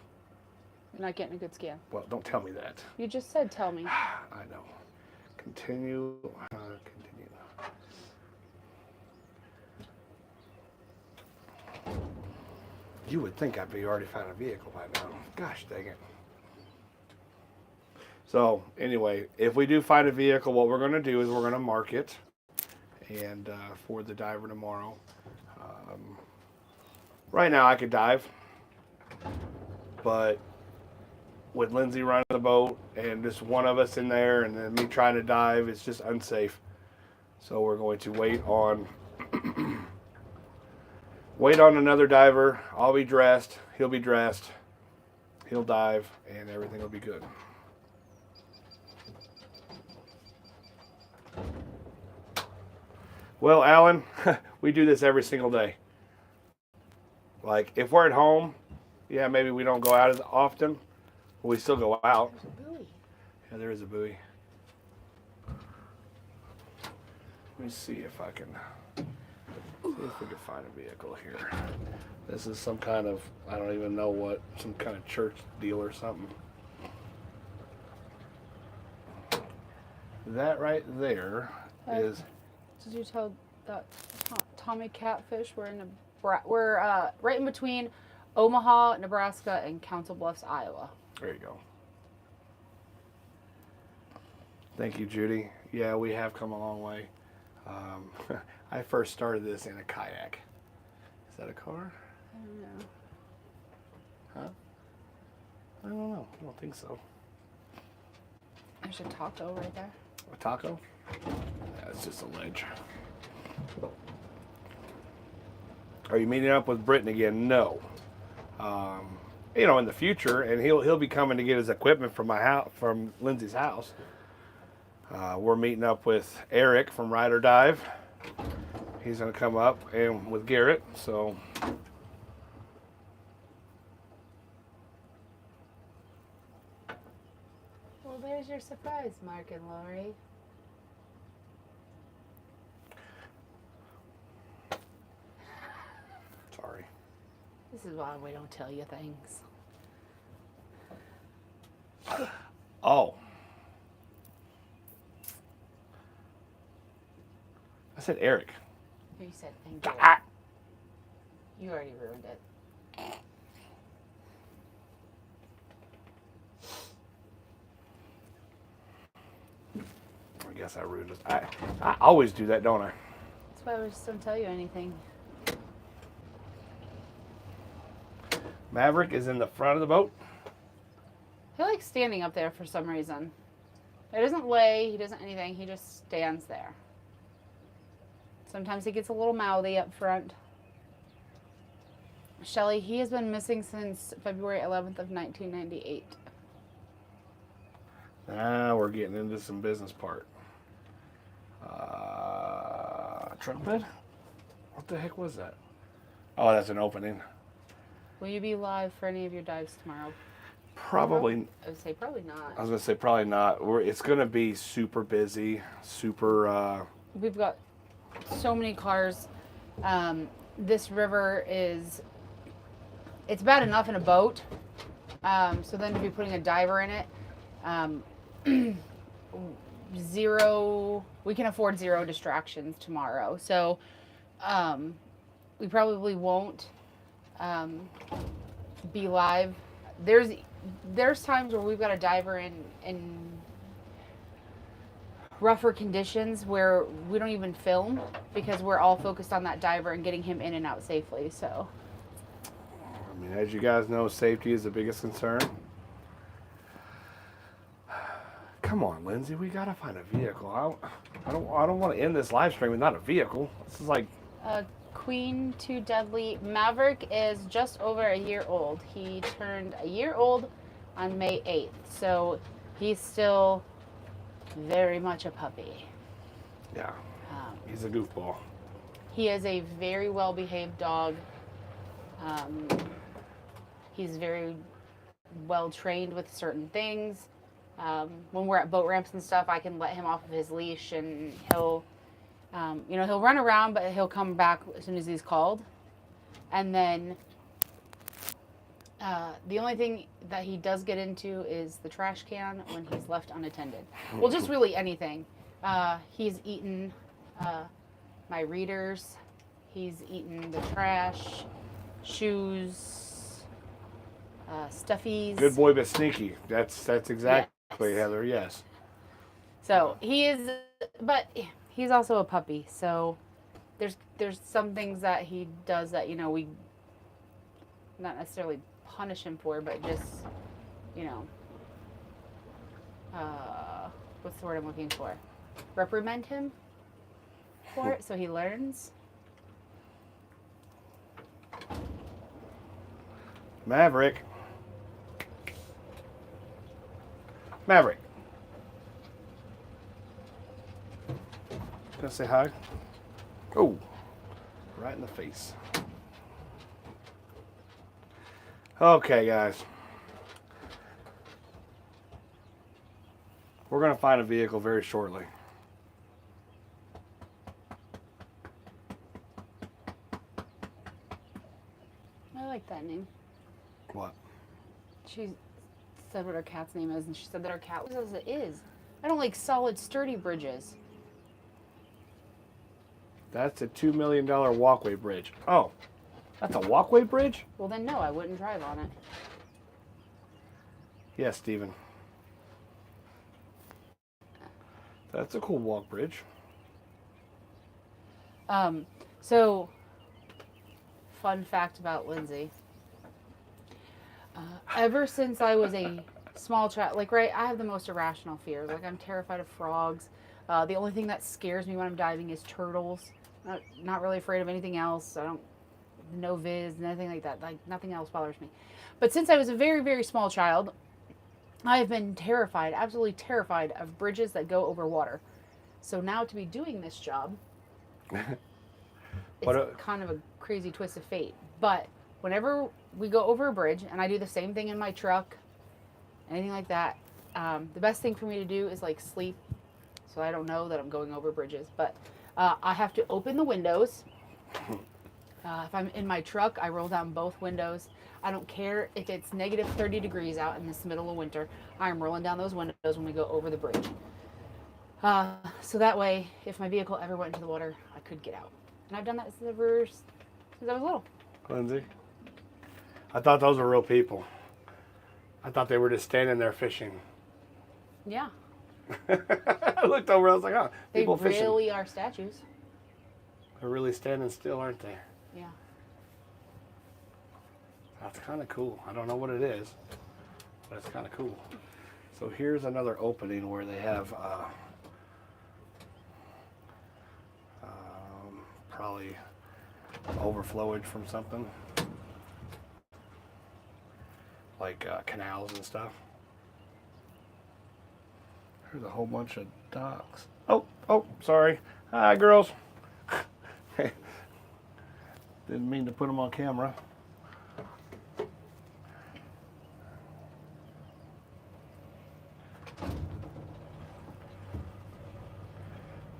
You're not getting a good scan. Well, don't tell me that. You just said tell me. I know. Continue. Continue. You would think I'd be already found a vehicle by now. Gosh dang it. So anyway, if we do find a vehicle, what we're going to do is we're going to mark it and for the diver tomorrow. Right now I could dive, but with Lindsay running the boat and just one of us in there and then me trying to dive, it's just unsafe. So we're going to wait on another diver. I'll be dressed, he'll be dressed, he'll dive, and everything will be good. Well, Alan, we do this every single day. Like, if we're at home, yeah, maybe we don't go out as often, but we still go out. There's a buoy. Yeah, there is a buoy. Let me see if I can find a vehicle here. This is some kind of, I don't even know what, some kind of church deal or something. That right there is. Did you tell that Tommy Catfish? We're right in between Omaha, Nebraska, and Council Bluffs, Iowa. There you go. Thank you, Judy. Yeah, we have come a long way. I first started this in a kayak. Is that a car? I don't know. Huh? I don't know. I don't think so. There's a taco right there. A taco? Yeah, it's just a ledge. Are you meeting up with Britton again? No. You know, in the future, and he'll be coming to get his equipment from my house, from Lindsay's house. We're meeting up with Eric from Ride or Dive. He's going to come up, and with Garrett. So. Well, there's your surprise, Mark and Lori. Sorry. This is why we don't tell you things. Oh. I said Eric. You said thank you. Ah. You already ruined it. I guess I ruined it. I always do that, don't I? That's why I just don't tell you anything. Maverick is in the front of the boat. He likes standing up there for some reason. He doesn't lay, he doesn't anything, he just stands there. Sometimes he gets a little mouthy up front. Shelly, he has been missing since February 11th of 1998. Now we're getting into some business part. Truck bed? What the heck was that? Oh, that's an opening. Will you be live for any of your dives tomorrow? Probably. I would say probably not. I was going to say probably not. It's going to be super busy, super... We've got so many cars. This river is... It's bad enough in a boat. So then to be putting a diver in it... we can afford zero distractions tomorrow. So we probably won't be live. There's times where we've got a diver in rougher conditions where we don't even film because we're all focused on that diver and getting him in and out safely. So I mean, as you guys know, safety is the biggest concern. Come on, Lindsay, we gotta find a vehicle. I don't want to end this live stream with not a vehicle. This is like Queen to Deadly. Maverick is just over a year old. He turned a year old on May 8th, so he's still very much a puppy. Yeah, he's a goofball. He is a very well-behaved dog. He's very well trained with certain things. When we're at boat ramps and stuff, I can let him off of his leash and he'll run around, but he'll come back as soon as he's called. And then the only thing that he does get into is the trash can when he's left unattended. Well, just really anything. He's eaten my readers. He's eaten the trash. shoes, stuffies. Good boy, but sneaky. That's exactly, Yes. Heather. Yes. So he is, but he's also a puppy. So there's some things that he does that we not necessarily punish him for, but just you know, what's the word I'm looking for? Reprimand him for it so he learns. Maverick. Gonna say hi? Oh, right in the face. Okay, guys. We're gonna find a vehicle very shortly. I like that name. What? She said what her cat's name is, and she said that her cat was as it is. I don't like solid, sturdy bridges. That's a $2 million walkway bridge. Oh, that's a walkway bridge? Well, then no, I wouldn't drive on it. Yes, Steven. That's a cool walk bridge. So, fun fact about Lindsay. Ever since I was a small child, I have the most irrational fears. Like, I'm terrified of frogs. The only thing that scares me when I'm diving is turtles. Not really afraid of anything else. No viz, nothing like that. Like, nothing else bothers me. But since I was a very, very small child, I have been terrified, absolutely terrified of bridges that go over water. So now to be doing this job, it's kind of a crazy twist of fate. But whenever we go over a bridge, and I do the same thing in my truck, anything like that, the best thing for me to do is sleep, so I don't know that I'm going over bridges. But I have to open the windows. If I'm in my truck, I roll down both windows. I don't care if it's negative 30 degrees out in this middle of winter. I'm rolling down those windows when we go over the bridge. So that way, if my vehicle ever went into the water, I could get out. And I've done that since I was little. Lindsay, I thought those were real people. I thought they were just standing there fishing. Yeah. I looked over, I was like, oh, people They fishing. really are statues. They're really standing still, aren't they? Yeah. That's kind of cool. I don't know what it is, but it's kind of cool. So here's another opening where they have probably overflowage from something, like canals and stuff. There's a whole bunch of docks. Oh, sorry. Hi, girls. Didn't mean to put them on camera.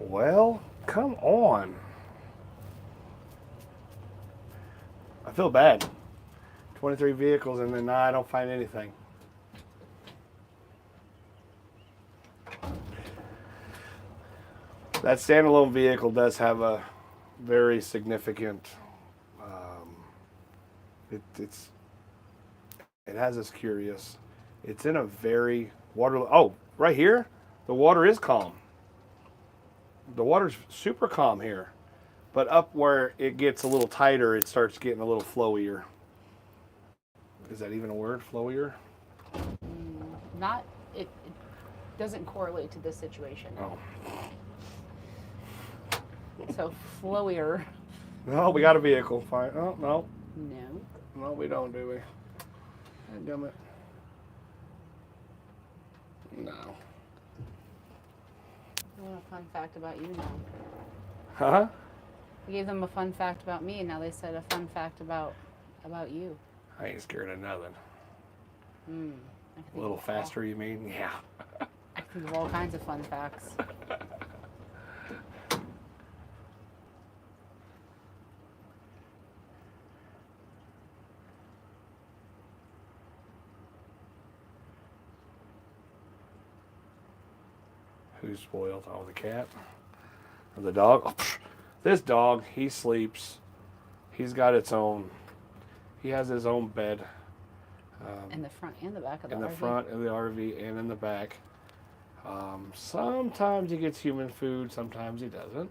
Well, come on. I feel bad. 23 vehicles and then I don't find anything. That standalone vehicle does have a very significant, it has us curious. It's in a very right here, the water is calm. The water's super calm here, but up where it gets a little tighter, it starts getting a little flowier. Is that even a word, flowier? It doesn't correlate to this situation. Oh. So flowier. No, we got a vehicle. Fine. Oh, no. No. No, we don't, do we? Dadgummit. No. I want a fun fact about you now. Huh? I gave them a fun fact about me, and now they said a fun fact about you. I ain't scared of nothing. I can A think little of faster, you mean? Yeah. I think of all kinds of fun facts. Who's spoiled? Oh, the cat? Or the dog? Oh, this dog, he sleeps. He's got its own. He has his own bed. In the front and the back of the in the RV. front of the RV and in the back. Sometimes he gets human food, sometimes he doesn't.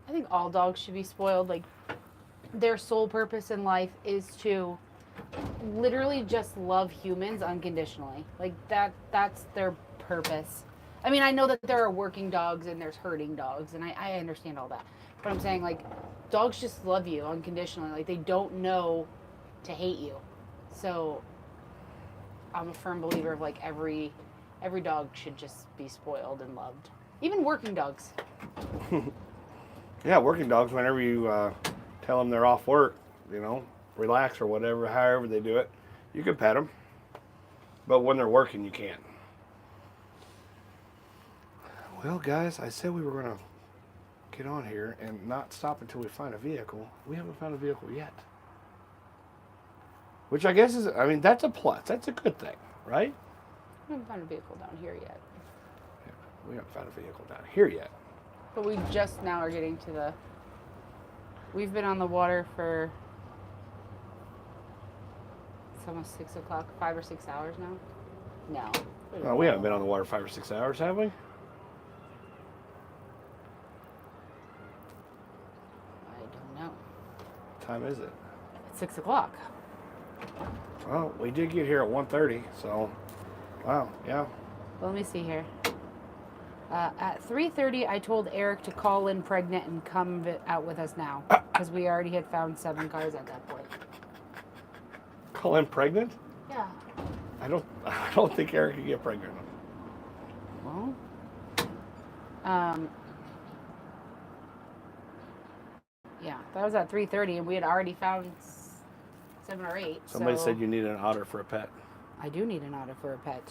I think all dogs should be spoiled. Like, their sole purpose in life is to literally just love humans unconditionally. Like, that's their purpose. I mean, I know that there are working dogs and there's herding dogs, and I understand all that. But I'm saying, like, dogs just love you unconditionally. Like, they don't know to hate you. So I'm a firm believer of, like, every dog should just be spoiled and loved. Even working dogs. Yeah, working dogs, whenever you tell them they're off work, relax or whatever, however they do it, you can pet them. But when they're working, you can't. Well, guys, I said we were going to get on here and not stop until we find a vehicle. We haven't found a vehicle yet. Which I guess that's a plus. That's a good thing, right? We haven't found a vehicle down here yet. Yeah, we haven't found a vehicle down here yet. But we just now are getting to we've been on the water for, it's almost 6 o'clock, 5 or 6 hours now. No. We haven't been on the water 5 or 6 hours, have we? I don't know. What time is it? It's 6 o'clock. Well, we did get here at 1:30, so, wow, yeah. Well, let me see here. At 3:30, I told Eric to call in pregnant and come out with us now, because we already had found 7 cars at that point. Call him pregnant? Yeah. I don't think Eric could get pregnant. Well, yeah, that was at 3:30, and we had already found 7 or 8. Somebody so said you need an otter for a pet. I do need an otter for a pet.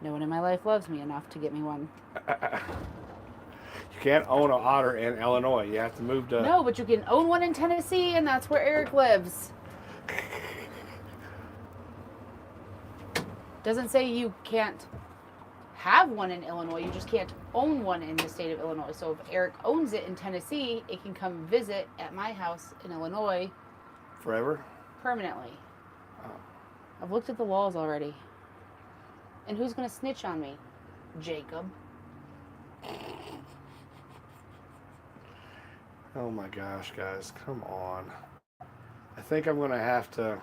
No one in my life loves me enough to get me one. You can't own an otter in Illinois. You have to move to... No, but you can own one in Tennessee, and that's where Eric lives. Doesn't say you can't have one in Illinois. You just can't own one in the state of Illinois. So if Eric owns it in Tennessee, it can come visit at my house in Illinois. Forever? Permanently. Oh. I've looked at the laws already. And who's going to snitch on me? Jacob. Oh my gosh, guys. Come on. I think I'm going to have to...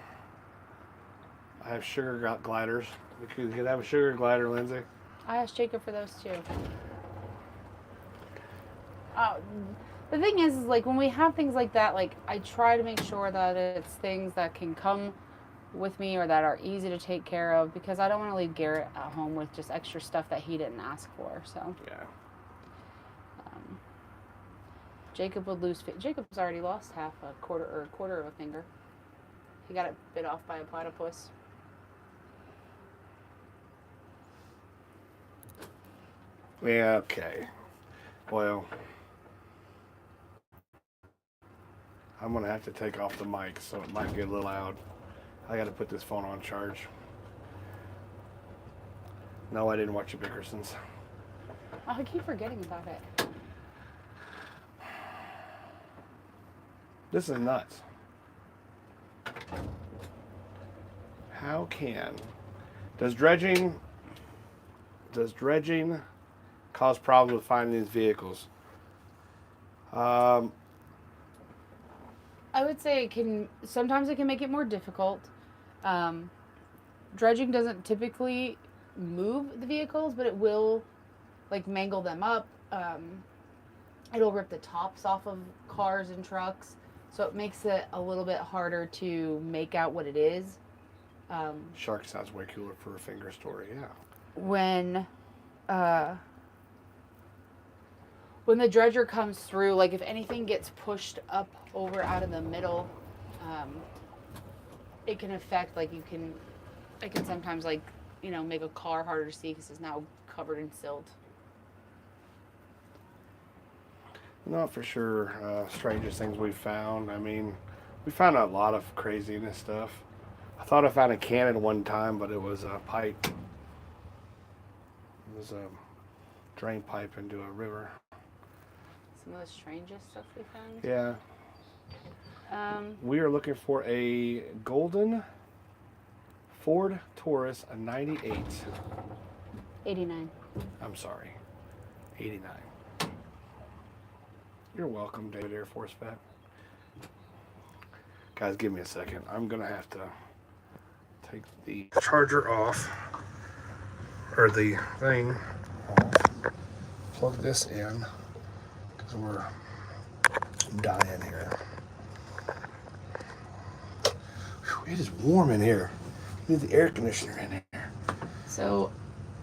I have sugar gliders. We could have a sugar glider, Lindsay. I asked Jacob for those too. The thing is like when we have things like that, like I try to make sure that it's things that can come with me or that are easy to take care of, because I don't want to leave Garrett at home with just extra stuff that he didn't ask for. So yeah. Jacob would lose. Jacob's already lost half a quarter of a finger. He got it bit off by a platypus. Yeah, okay. Well, I'm going to have to take off the mic, so it might get a little loud. I got to put this phone on charge. No, I didn't watch the Bickersons. Oh, I keep forgetting about it. This is nuts. How does dredging cause problems with finding these vehicles? I would say sometimes it can make it more difficult. Dredging doesn't typically move the vehicles, but it will like mangle them up. It'll rip the tops off of cars and trucks, so it makes it a little bit harder to make out what it is. Shark sounds way cooler for a finger story, yeah. When the dredger comes through, like if anything gets pushed up over out of the middle, it can affect, like it can sometimes like, make a car harder to see because it's now covered in silt. Not for sure strangest things we've found. I mean, we found a lot of craziness stuff. I thought I found a cannon one time, but it was a pipe. It was a drain pipe into a river. Some of the strangest stuff we found? Yeah. We are looking for a golden Ford Taurus, a 98. 89. I'm sorry, 89. You're welcome, David Air Force Vet. Guys, give me a second. I'm going to have to take the charger off, or the thing off, plug this in, because we're dying here. Whew, it is warm in here. We need the air conditioner in here. So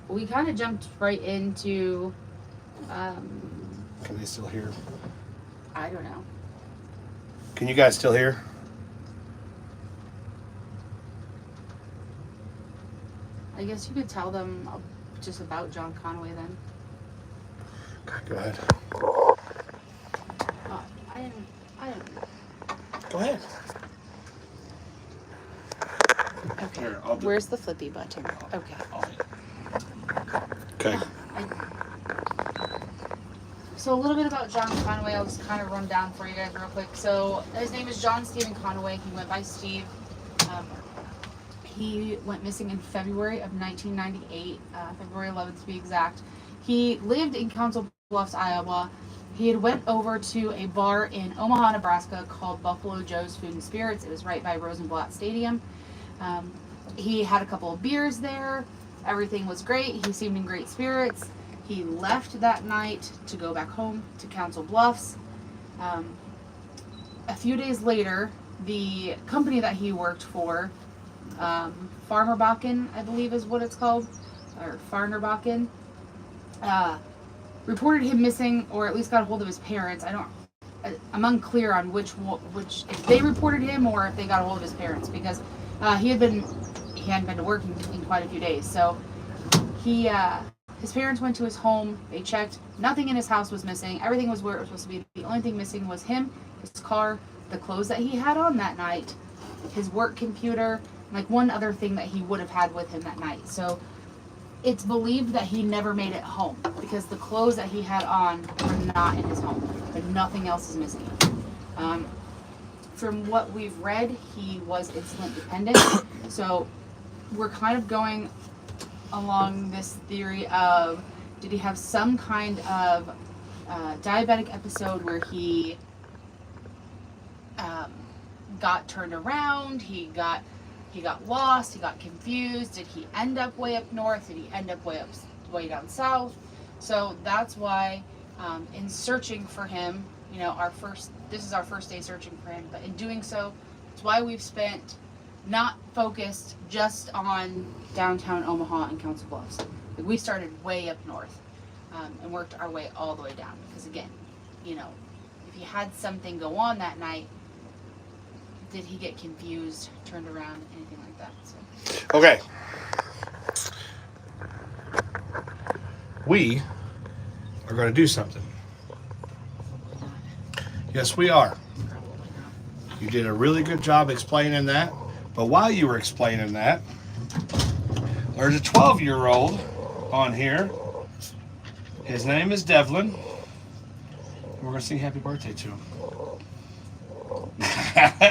we kind of jumped right into, Can they still hear? I don't know. Can you guys still hear? I guess you could tell them just about John Conaway then. Okay, go ahead. I didn't. Go ahead. Okay. Here, I'll do- Where's the flippy button? Okay. Okay. So a little bit about John Conaway. I'll just kind of run down for you guys real quick. So his name is John Stephen Conaway. He went by Steve. He went missing in February of 1998, February 11th to be exact. He lived in Council Bluffs, Iowa. He had went over to a bar in Omaha, Nebraska called Buffalo Joe's Food and Spirits. It was right by Rosenblatt Stadium. He had a couple of beers there. Everything was great. He seemed in great spirits. He left that night to go back home to Council Bluffs. A few days later, the company that he worked for, Farmerbakken, I believe is what it's called, or Farnerbakken, reported him missing, or at least got a hold of his parents. I'm unclear on which if they reported him or if they got a hold of his parents, because he hadn't been to work in quite a few days. So his parents went to his home. They checked. Nothing in his house was missing. Everything was where it was supposed to be. The only thing missing was him, his car, the clothes that he had on that night, his work computer, like one other thing that he would have had with him that night. So it's believed that he never made it home because the clothes that he had on were not in his home, but nothing else is missing. From what we've read, he was insulin dependent. So we're kind of going along this theory of, did he have some kind of diabetic episode where he got turned around, he got lost, he got confused? Did he end up way up north? Did he end up way down south? So that's why in searching for him, this is our first day searching for him, but in doing so, it's why we've spent not focused just on downtown Omaha and Council Bluffs. Like, we started way up north and worked our way all the way down, because again, if he had something go on that night, did he get confused, turned around, anything like that? So. Okay. We are going to do something. Yes, we are. You did a really good job explaining that. But while you were explaining that, there's a 12-year-old on here. His name is Devlin. We're going to sing happy birthday to him.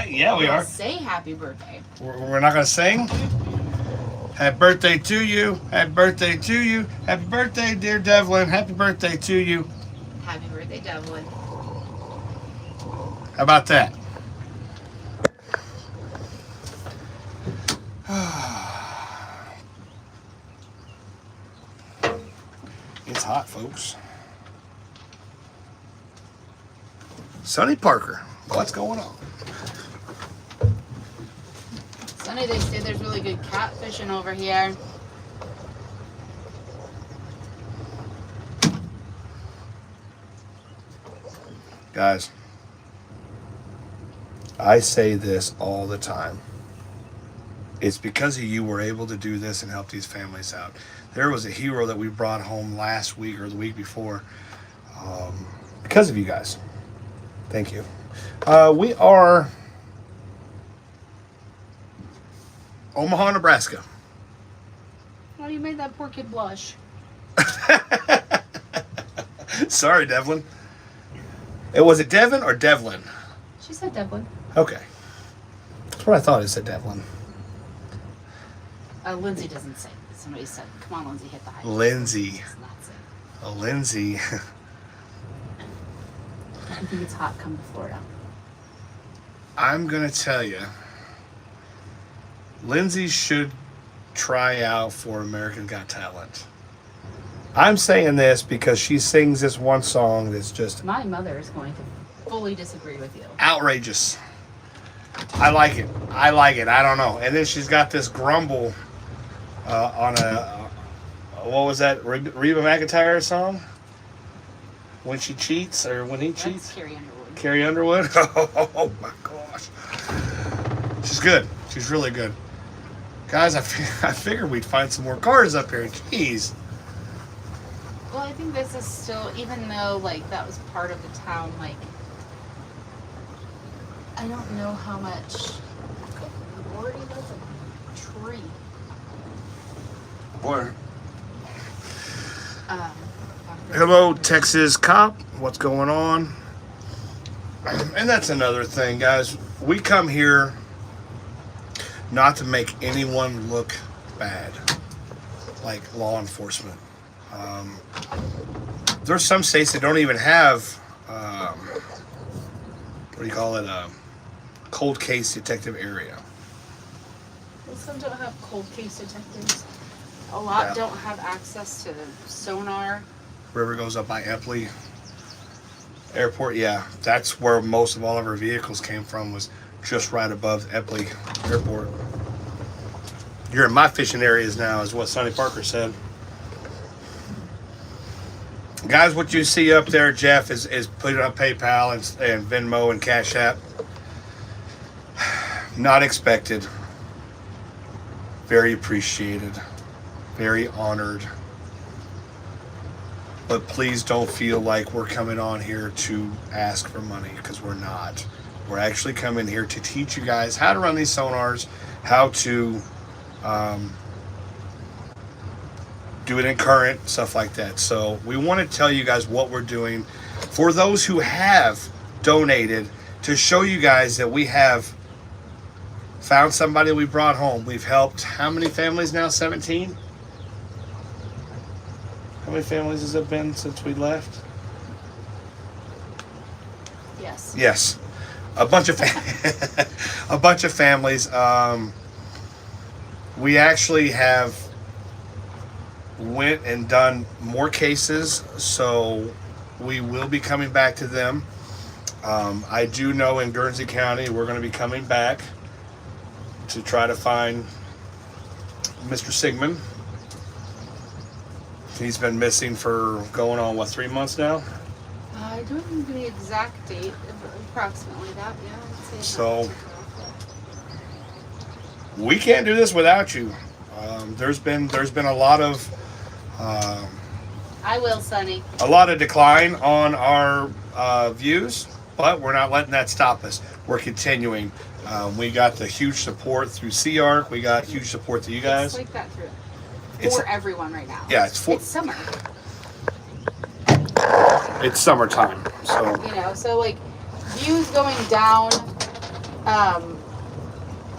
Yeah, we are. Say happy birthday. We're not going to sing? Happy birthday to you. Happy birthday to you. Happy birthday, dear Devlin. Happy birthday to you. Happy birthday, Devlin. How about that? It's hot, folks. Sonny Parker, what's going on? Sonny, they say there's really good catfishing over here. Guys, I say this all the time. It's because of you we're able to do this and help these families out. There was a hero that we brought home last week or the week before because of you guys. Thank you. We are Omaha, Nebraska. Oh, you made that poor kid blush. Sorry, Devlin. Was it Devin or Devlin? She said Devlin. Okay. That's what I thought it said, Devlin. Lindsay doesn't sing. Somebody said, "Come on, Lindsay, hit the high." Lindsay. Does not sing. Oh, Lindsay. I think it's hot. Come to Florida. I'm going to tell you, Lindsay should try out for American Got Talent. I'm saying this because she sings this one song that's just My mother is going to fully disagree with you. outrageous. I like it. I like it. I don't know. And then she's got this grumble on what was that, Reba McEntire song? When she cheats or when he cheats? That's Carrie Underwood. Carrie Underwood? Oh my gosh. She's good. She's really good. Guys, I figured we'd find some more cars up here. Jeez. Well, I think this is still, even though like that was part of the town, like I don't know how much. Lordy, that's a tree. Where? Um, Hello, Texas cop. What's going on? And that's another thing, guys. We come here not to make anyone look bad, like law enforcement. There's some states that don't even have, what do you call it, cold case detective area. Well, some don't have cold case detectives. A lot Yeah. don't have access to Sonar. River goes up by Epley Airport. Yeah, that's where most of all of our vehicles came from, was just right above Epley Airport. You're in my fishing areas now, is what Sonny Parker said. Guys, what you see up there, Jeff, is putting up PayPal and Venmo and CashApp. Not expected. Very appreciated. Very honored. But please don't feel like we're coming on here to ask for money, because we're not. We're actually coming here to teach you guys how to run these sonars, how to do it in current, stuff like that. So we want to tell you guys what we're doing. For those who have donated, to show you guys that we have found somebody we brought home. We've helped how many families now? 17? How many families has it been since we left? Yes. Yes, a bunch of a bunch of families. We actually have went and done more cases, so we will be coming back to them. I do know in Guernsey County we're going to be coming back to try to find Mr. Sigmund. He's been missing for going on, what, 3 months now? I don't know the exact date, approximately that, yeah. I'd say So- that. We can't do this without you. There's been a lot of I will, Sonny. decline on our views, but we're not letting that stop us. We're continuing. We got the huge support through CARC. We got huge support to you guys. It's like that for It's- everyone right now. Yeah, it's summer. It's summertime, so You know, so like views going down,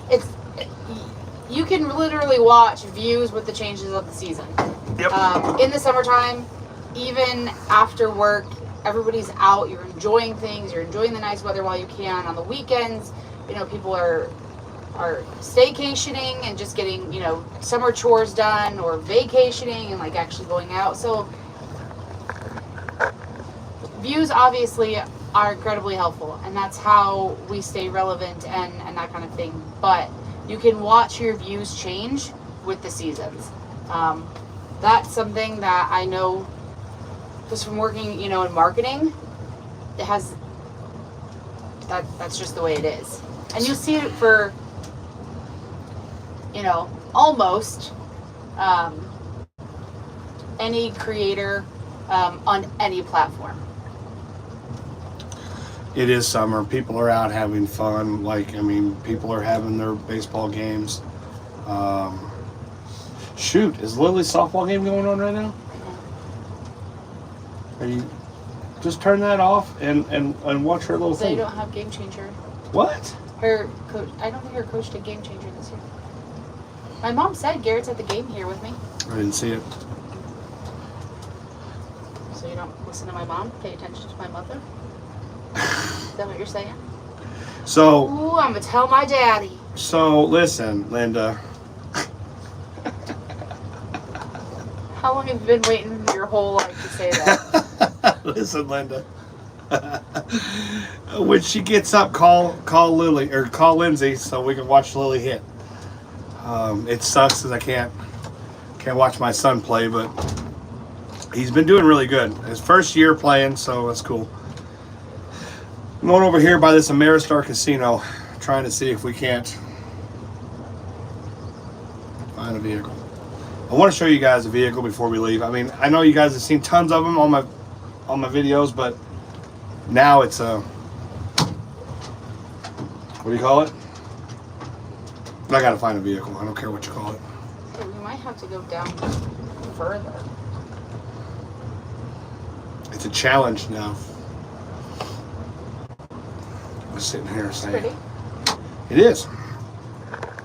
it's you can literally watch views with the changes of the season. yep. In the summertime, even after work, everybody's out, you're enjoying things, you're enjoying the nice weather while you can. On the weekends, you know, people are staycationing and just getting, you know, summer chores done, or vacationing and like actually going out. So views obviously are incredibly helpful, and that's how we stay relevant and that kind of thing. But you can watch your views change with the seasons. That's something that I know just from working, you know, in marketing. It has that's just the way it is, and you'll see it for, you know, almost any creator on any platform. It is summer. People are out having fun. Like, I mean, people are having their baseball games. Shoot, is Lily's softball game going on right now? Are you just turn that off and watch her little So thing? you don't have Game Changer. What? Her coach. I don't think her coach did Game Changer this year. My mom said Garrett's at the game here with me. I didn't see it. So you don't listen to my mom? Pay attention to my mother? Is that what you're saying? So. Ooh, I'm gonna tell my daddy. So listen, Linda. How long have you been waiting your whole life to say that? Listen, Linda. When she gets up, call Lily or call Lindsay so we can watch Lily hit. It sucks because I can't watch my son play, but he's been doing really good. His first year playing, so that's cool. I'm going over here by this Ameristar Casino, trying to see if we can't find a vehicle. I want to show you guys a vehicle before we leave. I mean, I know you guys have seen tons of them on my videos, but now it's a, what do you call it? I gotta find a vehicle. I don't care what you call it. So we might have to go down further. It's a challenge now. I'm sitting here saying Pretty. it is.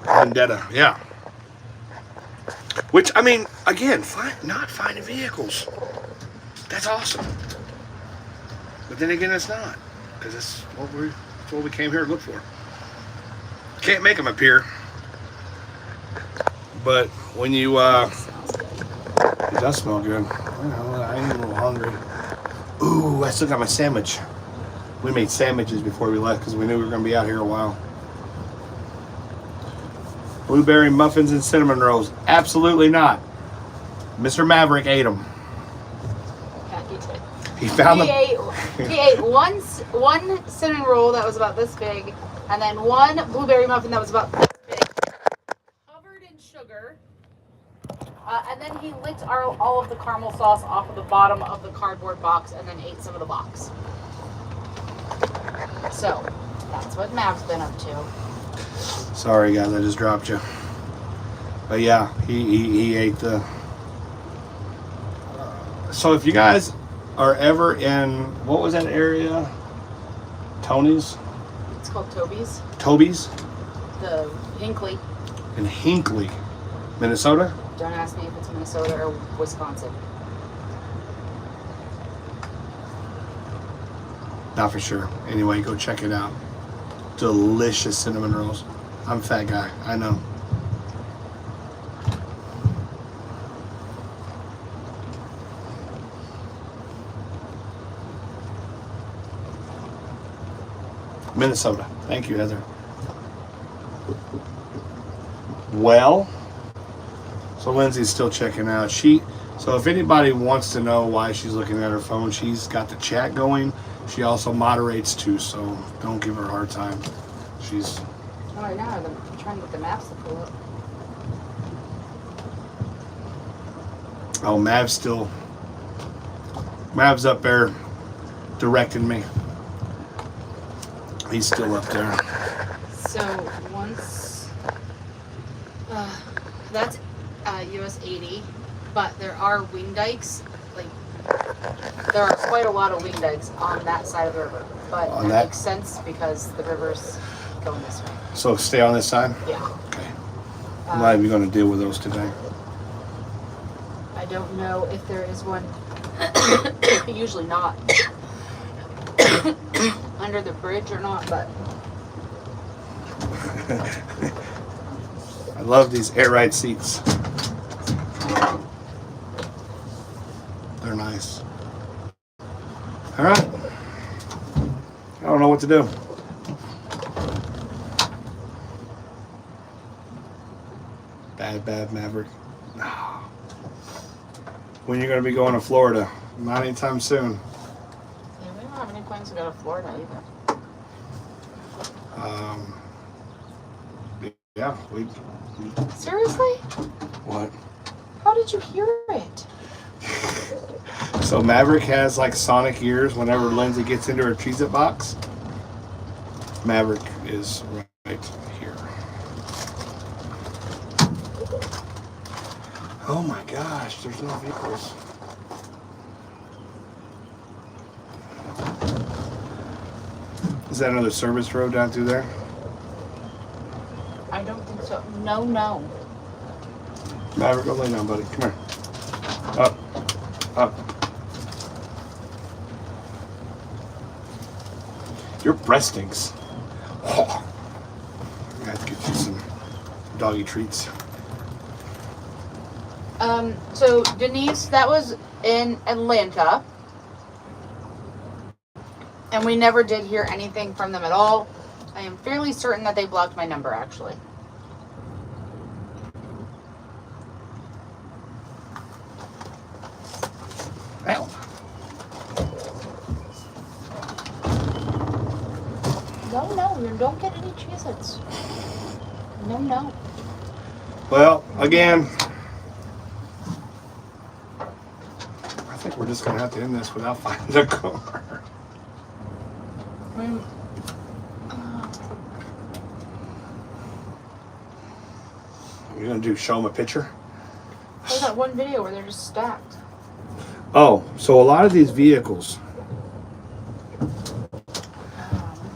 Vendetta, yeah. Which, I mean, again, not finding vehicles. That's awesome. But then again, it's not. Because that's what we came here to look for. Can't make them appear. But when you, it does smell good. I'm a little hungry. Ooh, I still got my sandwich. We made sandwiches before we left because we knew we were going to be out here a while. Blueberry muffins and cinnamon rolls. Absolutely not. Mr. Maverick ate them. Yeah, he did. He found them. He ate one cinnamon roll that was about this big, and then one blueberry muffin that was about this big, covered in sugar. And then he licked all of the caramel sauce off of the bottom of the cardboard box, and then ate some of the box. So that's what Mav's been up to. Sorry guys, I just dropped you. But yeah, he ate the. So if you guys are ever in, what was that area? Tony's? It's called Toby's. Toby's? The Hinkley. In Hinckley, Minnesota? Don't ask me if it's Minnesota or Wisconsin. Not for sure. Anyway, go check it out. Delicious cinnamon rolls. I'm a fat guy, I know. Minnesota. Thank you, Heather. Well, so Lindsay's still checking out. So if anybody wants to know why she's looking at her phone, she's got the chat going. She also moderates too, so don't give her a hard time. She's... Oh, right now I'm trying to get the maps to pull up. Oh, Mav's up there directing me. He's still up there. So once that's US 80, but there are wing dikes. Like there are quite a lot of wing dikes on that side of the river, but that makes sense because the river's going this way. So stay on this side? Yeah. Okay. I'm not even going to deal with those today. I don't know if there is one. Usually not. Under the bridge or not, but I love these air ride seats. They're nice. All right. I don't know what to do. Bad Maverick. No. When you're going to be going to Florida? Not anytime soon. Yeah, we don't have any plans to go to Florida either. Yeah, Seriously? What? How did you hear it? So Maverick has like sonic ears whenever Lindsay gets into her Cheez-It box. Maverick is right here. Oh my gosh, there's no vehicles. Is that another service road down through there? no, no. Maverick, go lay down, buddy. Come here. Up. Up. Your breath stinks. Oh. I have to get you some doggy treats. So Denise, that was in Atlanta. And we never did hear anything from them at all. I am fairly certain that they blocked my number, actually. Ow. No, you don't get any Cheez-Its. No. Well, again, I think we're just gonna have to end this without finding the car. You're gonna show them a picture? There's that one video where they're just stacked. Oh, so a lot of these vehicles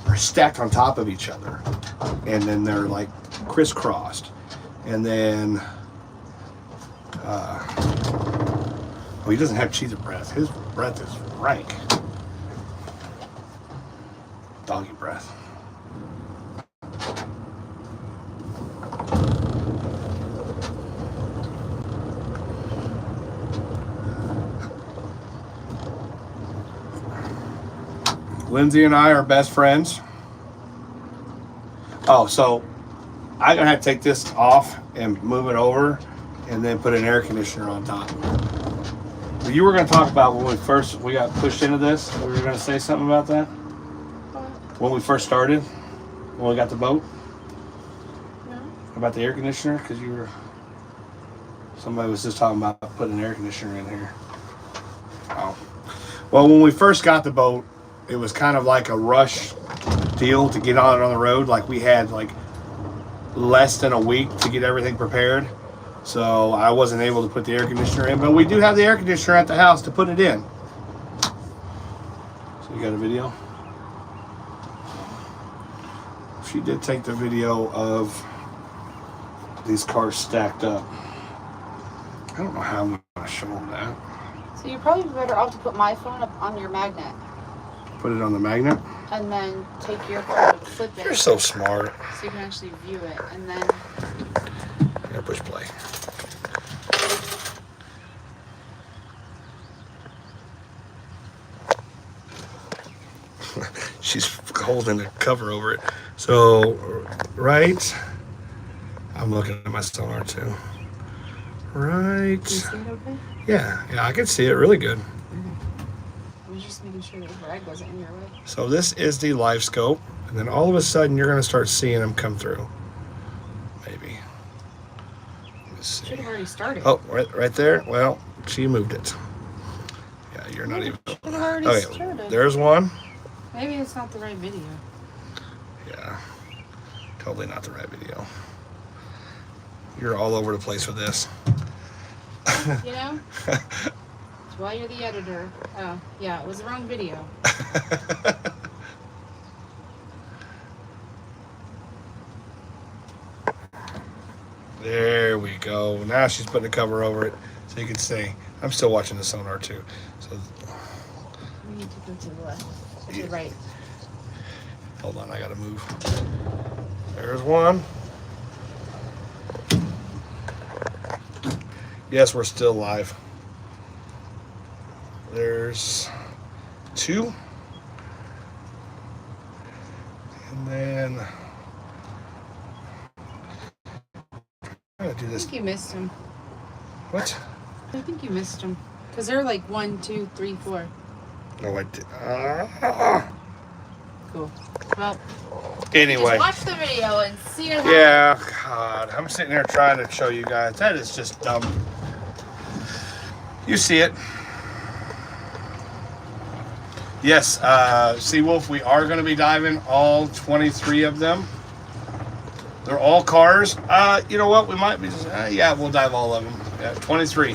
are stacked on top of each other, and then they're like crisscrossed, and then well, he doesn't have cheese breath. His breath is rank. Doggy breath. Lindsay and I are best friends. Oh, so I'm gonna have to take this off and move it over and then put an air conditioner on top. You were gonna talk about when we got pushed into this. We were gonna say something about that? When we first started? When we got the boat? No. About the air conditioner? Because somebody was just talking about putting an air conditioner in here. Oh. Well, when we first got the boat, it was kind of like a rush deal to get on it on the road. Like we had like less than a week to get everything prepared. So I wasn't able to put the air conditioner in, but we do have the air conditioner at the house to put it in. So you got a video? She did take the video of these cars stacked up. I don't know how I'm going to show them that. So you're probably better off to put my phone up on your magnet. Put it on the magnet? And then take your phone and flip it. You're so smart. So you can actually view it. And then... Yeah, push play. She's holding the cover over it. So, right. I'm looking at my Sonar too. Right. Can you see it okay? Yeah, I can see it really good. I was just making sure the drag wasn't in your way. So this is the live scope, and then all of a sudden you're going to start seeing them come through. Maybe. Let's see. Should have already started. Oh, right there. Well, she moved it. Yeah, you're not even. Should have already started. Okay, there's one. Maybe it's not the right video. Yeah, totally not the right video. You're all over the place with this. You know? That's why you're the editor. Oh, yeah, it was the wrong video. There we go. Now she's putting a cover over it so you can see. I'm still watching the Sonar too. So We need to go to the left. To the right. hold on, I gotta move. There's one. Yes, we're still live. There's two. And then I'm gonna do I this. think you missed him. What? I think you missed him. Because they're like 1, 2, 3, 4. No, I did. Cool. Well, Anyway. just watch the video and see it. Yeah, God. I'm sitting there trying to show you guys. That is just dumb. You see it. Yes, Seawolf, we are going to be diving all 23 of them. They're all cars. You know what? We might be, yeah, we'll dive all of them. Yeah, 23.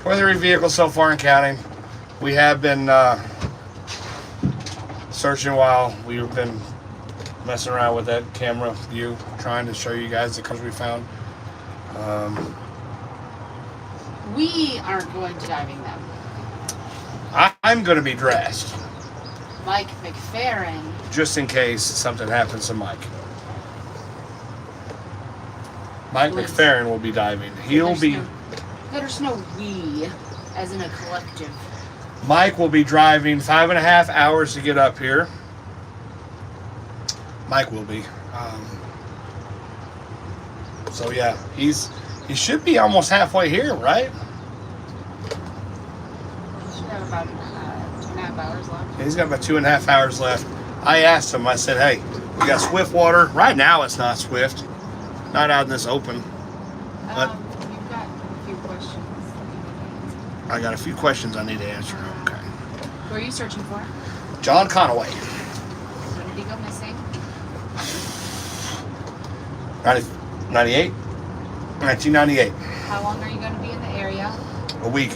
23 vehicles so far and counting. We have been searching while we've been messing around with that camera view, trying to show you guys the cars we found. We aren't going to diving them. I'm going to be dressed. Mike McFerrin. Just in case something happens to Mike. Mike Please. McFerrin will be diving. He'll be... There's no we, as in a collective. Mike will be driving 5.5 hours to get up here. Mike will be. So yeah, he should be almost halfway here, right? Should have about 2.5 hours left. Yeah, he's got about 2.5 hours left. I asked him, I said, hey, you got swift water? Right now it's not swift. Not out in this open. But You've got a few questions. I got a few questions I need to answer. Okay. Who are you searching for? John Conaway. When did he go missing? 1998. How long are you going to be in the area? A week.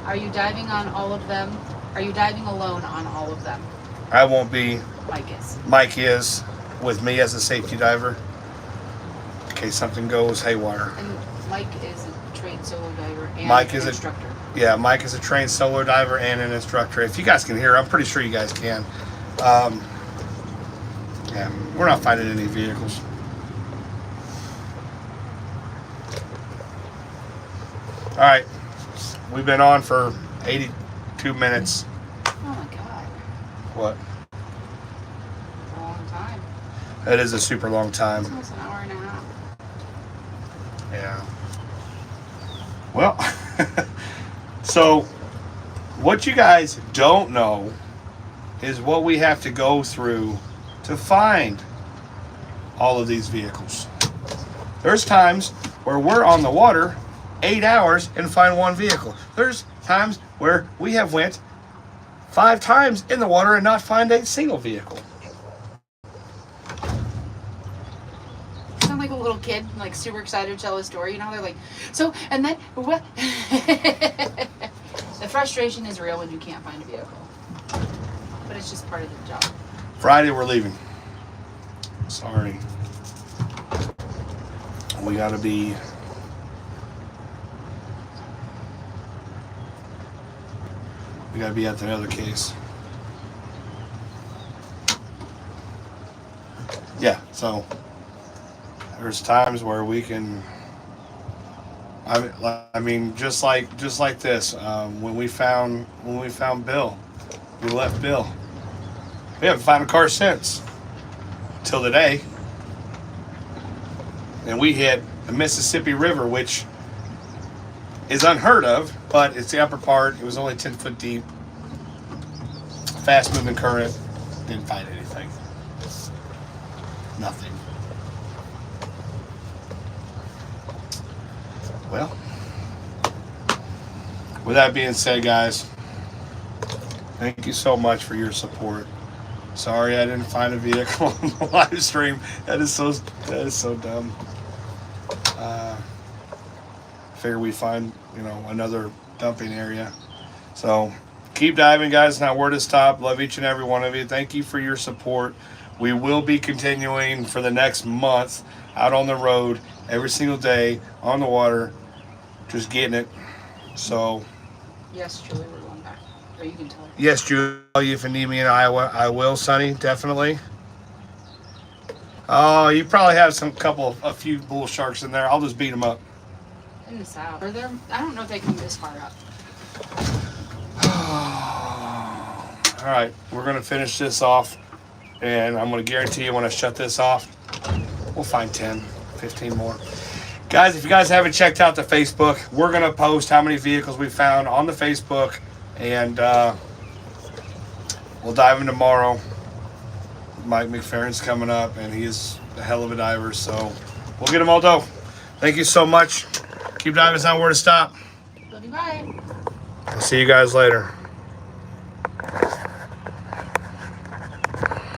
Are you diving on all of them? Are you diving alone on all of them? I won't be. Mike is. Mike is with me as a safety diver in case something goes haywire. And Mike is a trained solo diver and Mike is an a- instructor. Yeah, Mike is a trained solo diver and an instructor. If you guys can hear, I'm pretty sure you guys can. Yeah, we're not finding any vehicles. All right, we've been on for 82 minutes. Oh my god. What? A long time. That is a super long time. It's almost an hour and a half. Yeah. Well, so what you guys don't know is what we have to go through to find all of these vehicles. There's times where we're on the water 8 hours and find one vehicle. There's times where we have went 5 times in the water and not find a single vehicle. Sound like a little kid, like super excited to tell a story. You know, they're like, so, and then what? The frustration is real when you can't find a vehicle, but it's just part of the job. Friday we're leaving. Sorry. We gotta be. We gotta be at the other case. Yeah, so there's times where we can. I mean, just like this. When we found Bill, we left Bill. We haven't found a car since till today, and we hit the Mississippi River, which is unheard of, but it's the upper part. It was only 10 foot deep, fast moving current. Didn't find anything. Nothing. Well, with that being said, guys, thank you so much for your support. Sorry I didn't find a vehicle on the live stream. That is so dumb. Figure we find, another dumping area. So keep diving, guys. Not where to stop. Love each and every one of you. Thank you for your support. We will be continuing for the next month out on the road every single day on the water, just getting it. So Yes, Julie, we're going back. Or you can tell her. yes, Julie, if you need me in Iowa, I will, Sonny, definitely. Oh, you probably have a few bull sharks in there. I'll just beat them up. In the south. Or they're, I don't know if they come this far up. All right, we're gonna finish this off, and I'm gonna guarantee you when I shut this off, we'll find 10, 15 more. Guys, if you guys haven't checked out the Facebook, we're gonna post how many vehicles we found on the Facebook, and we'll dive in tomorrow. Mike McFerrin's coming up, and he is a hell of a diver, so we'll get him all done. Thank you so much. Keep diving, it's not where to stop. Love you, bye. I'll see you guys later.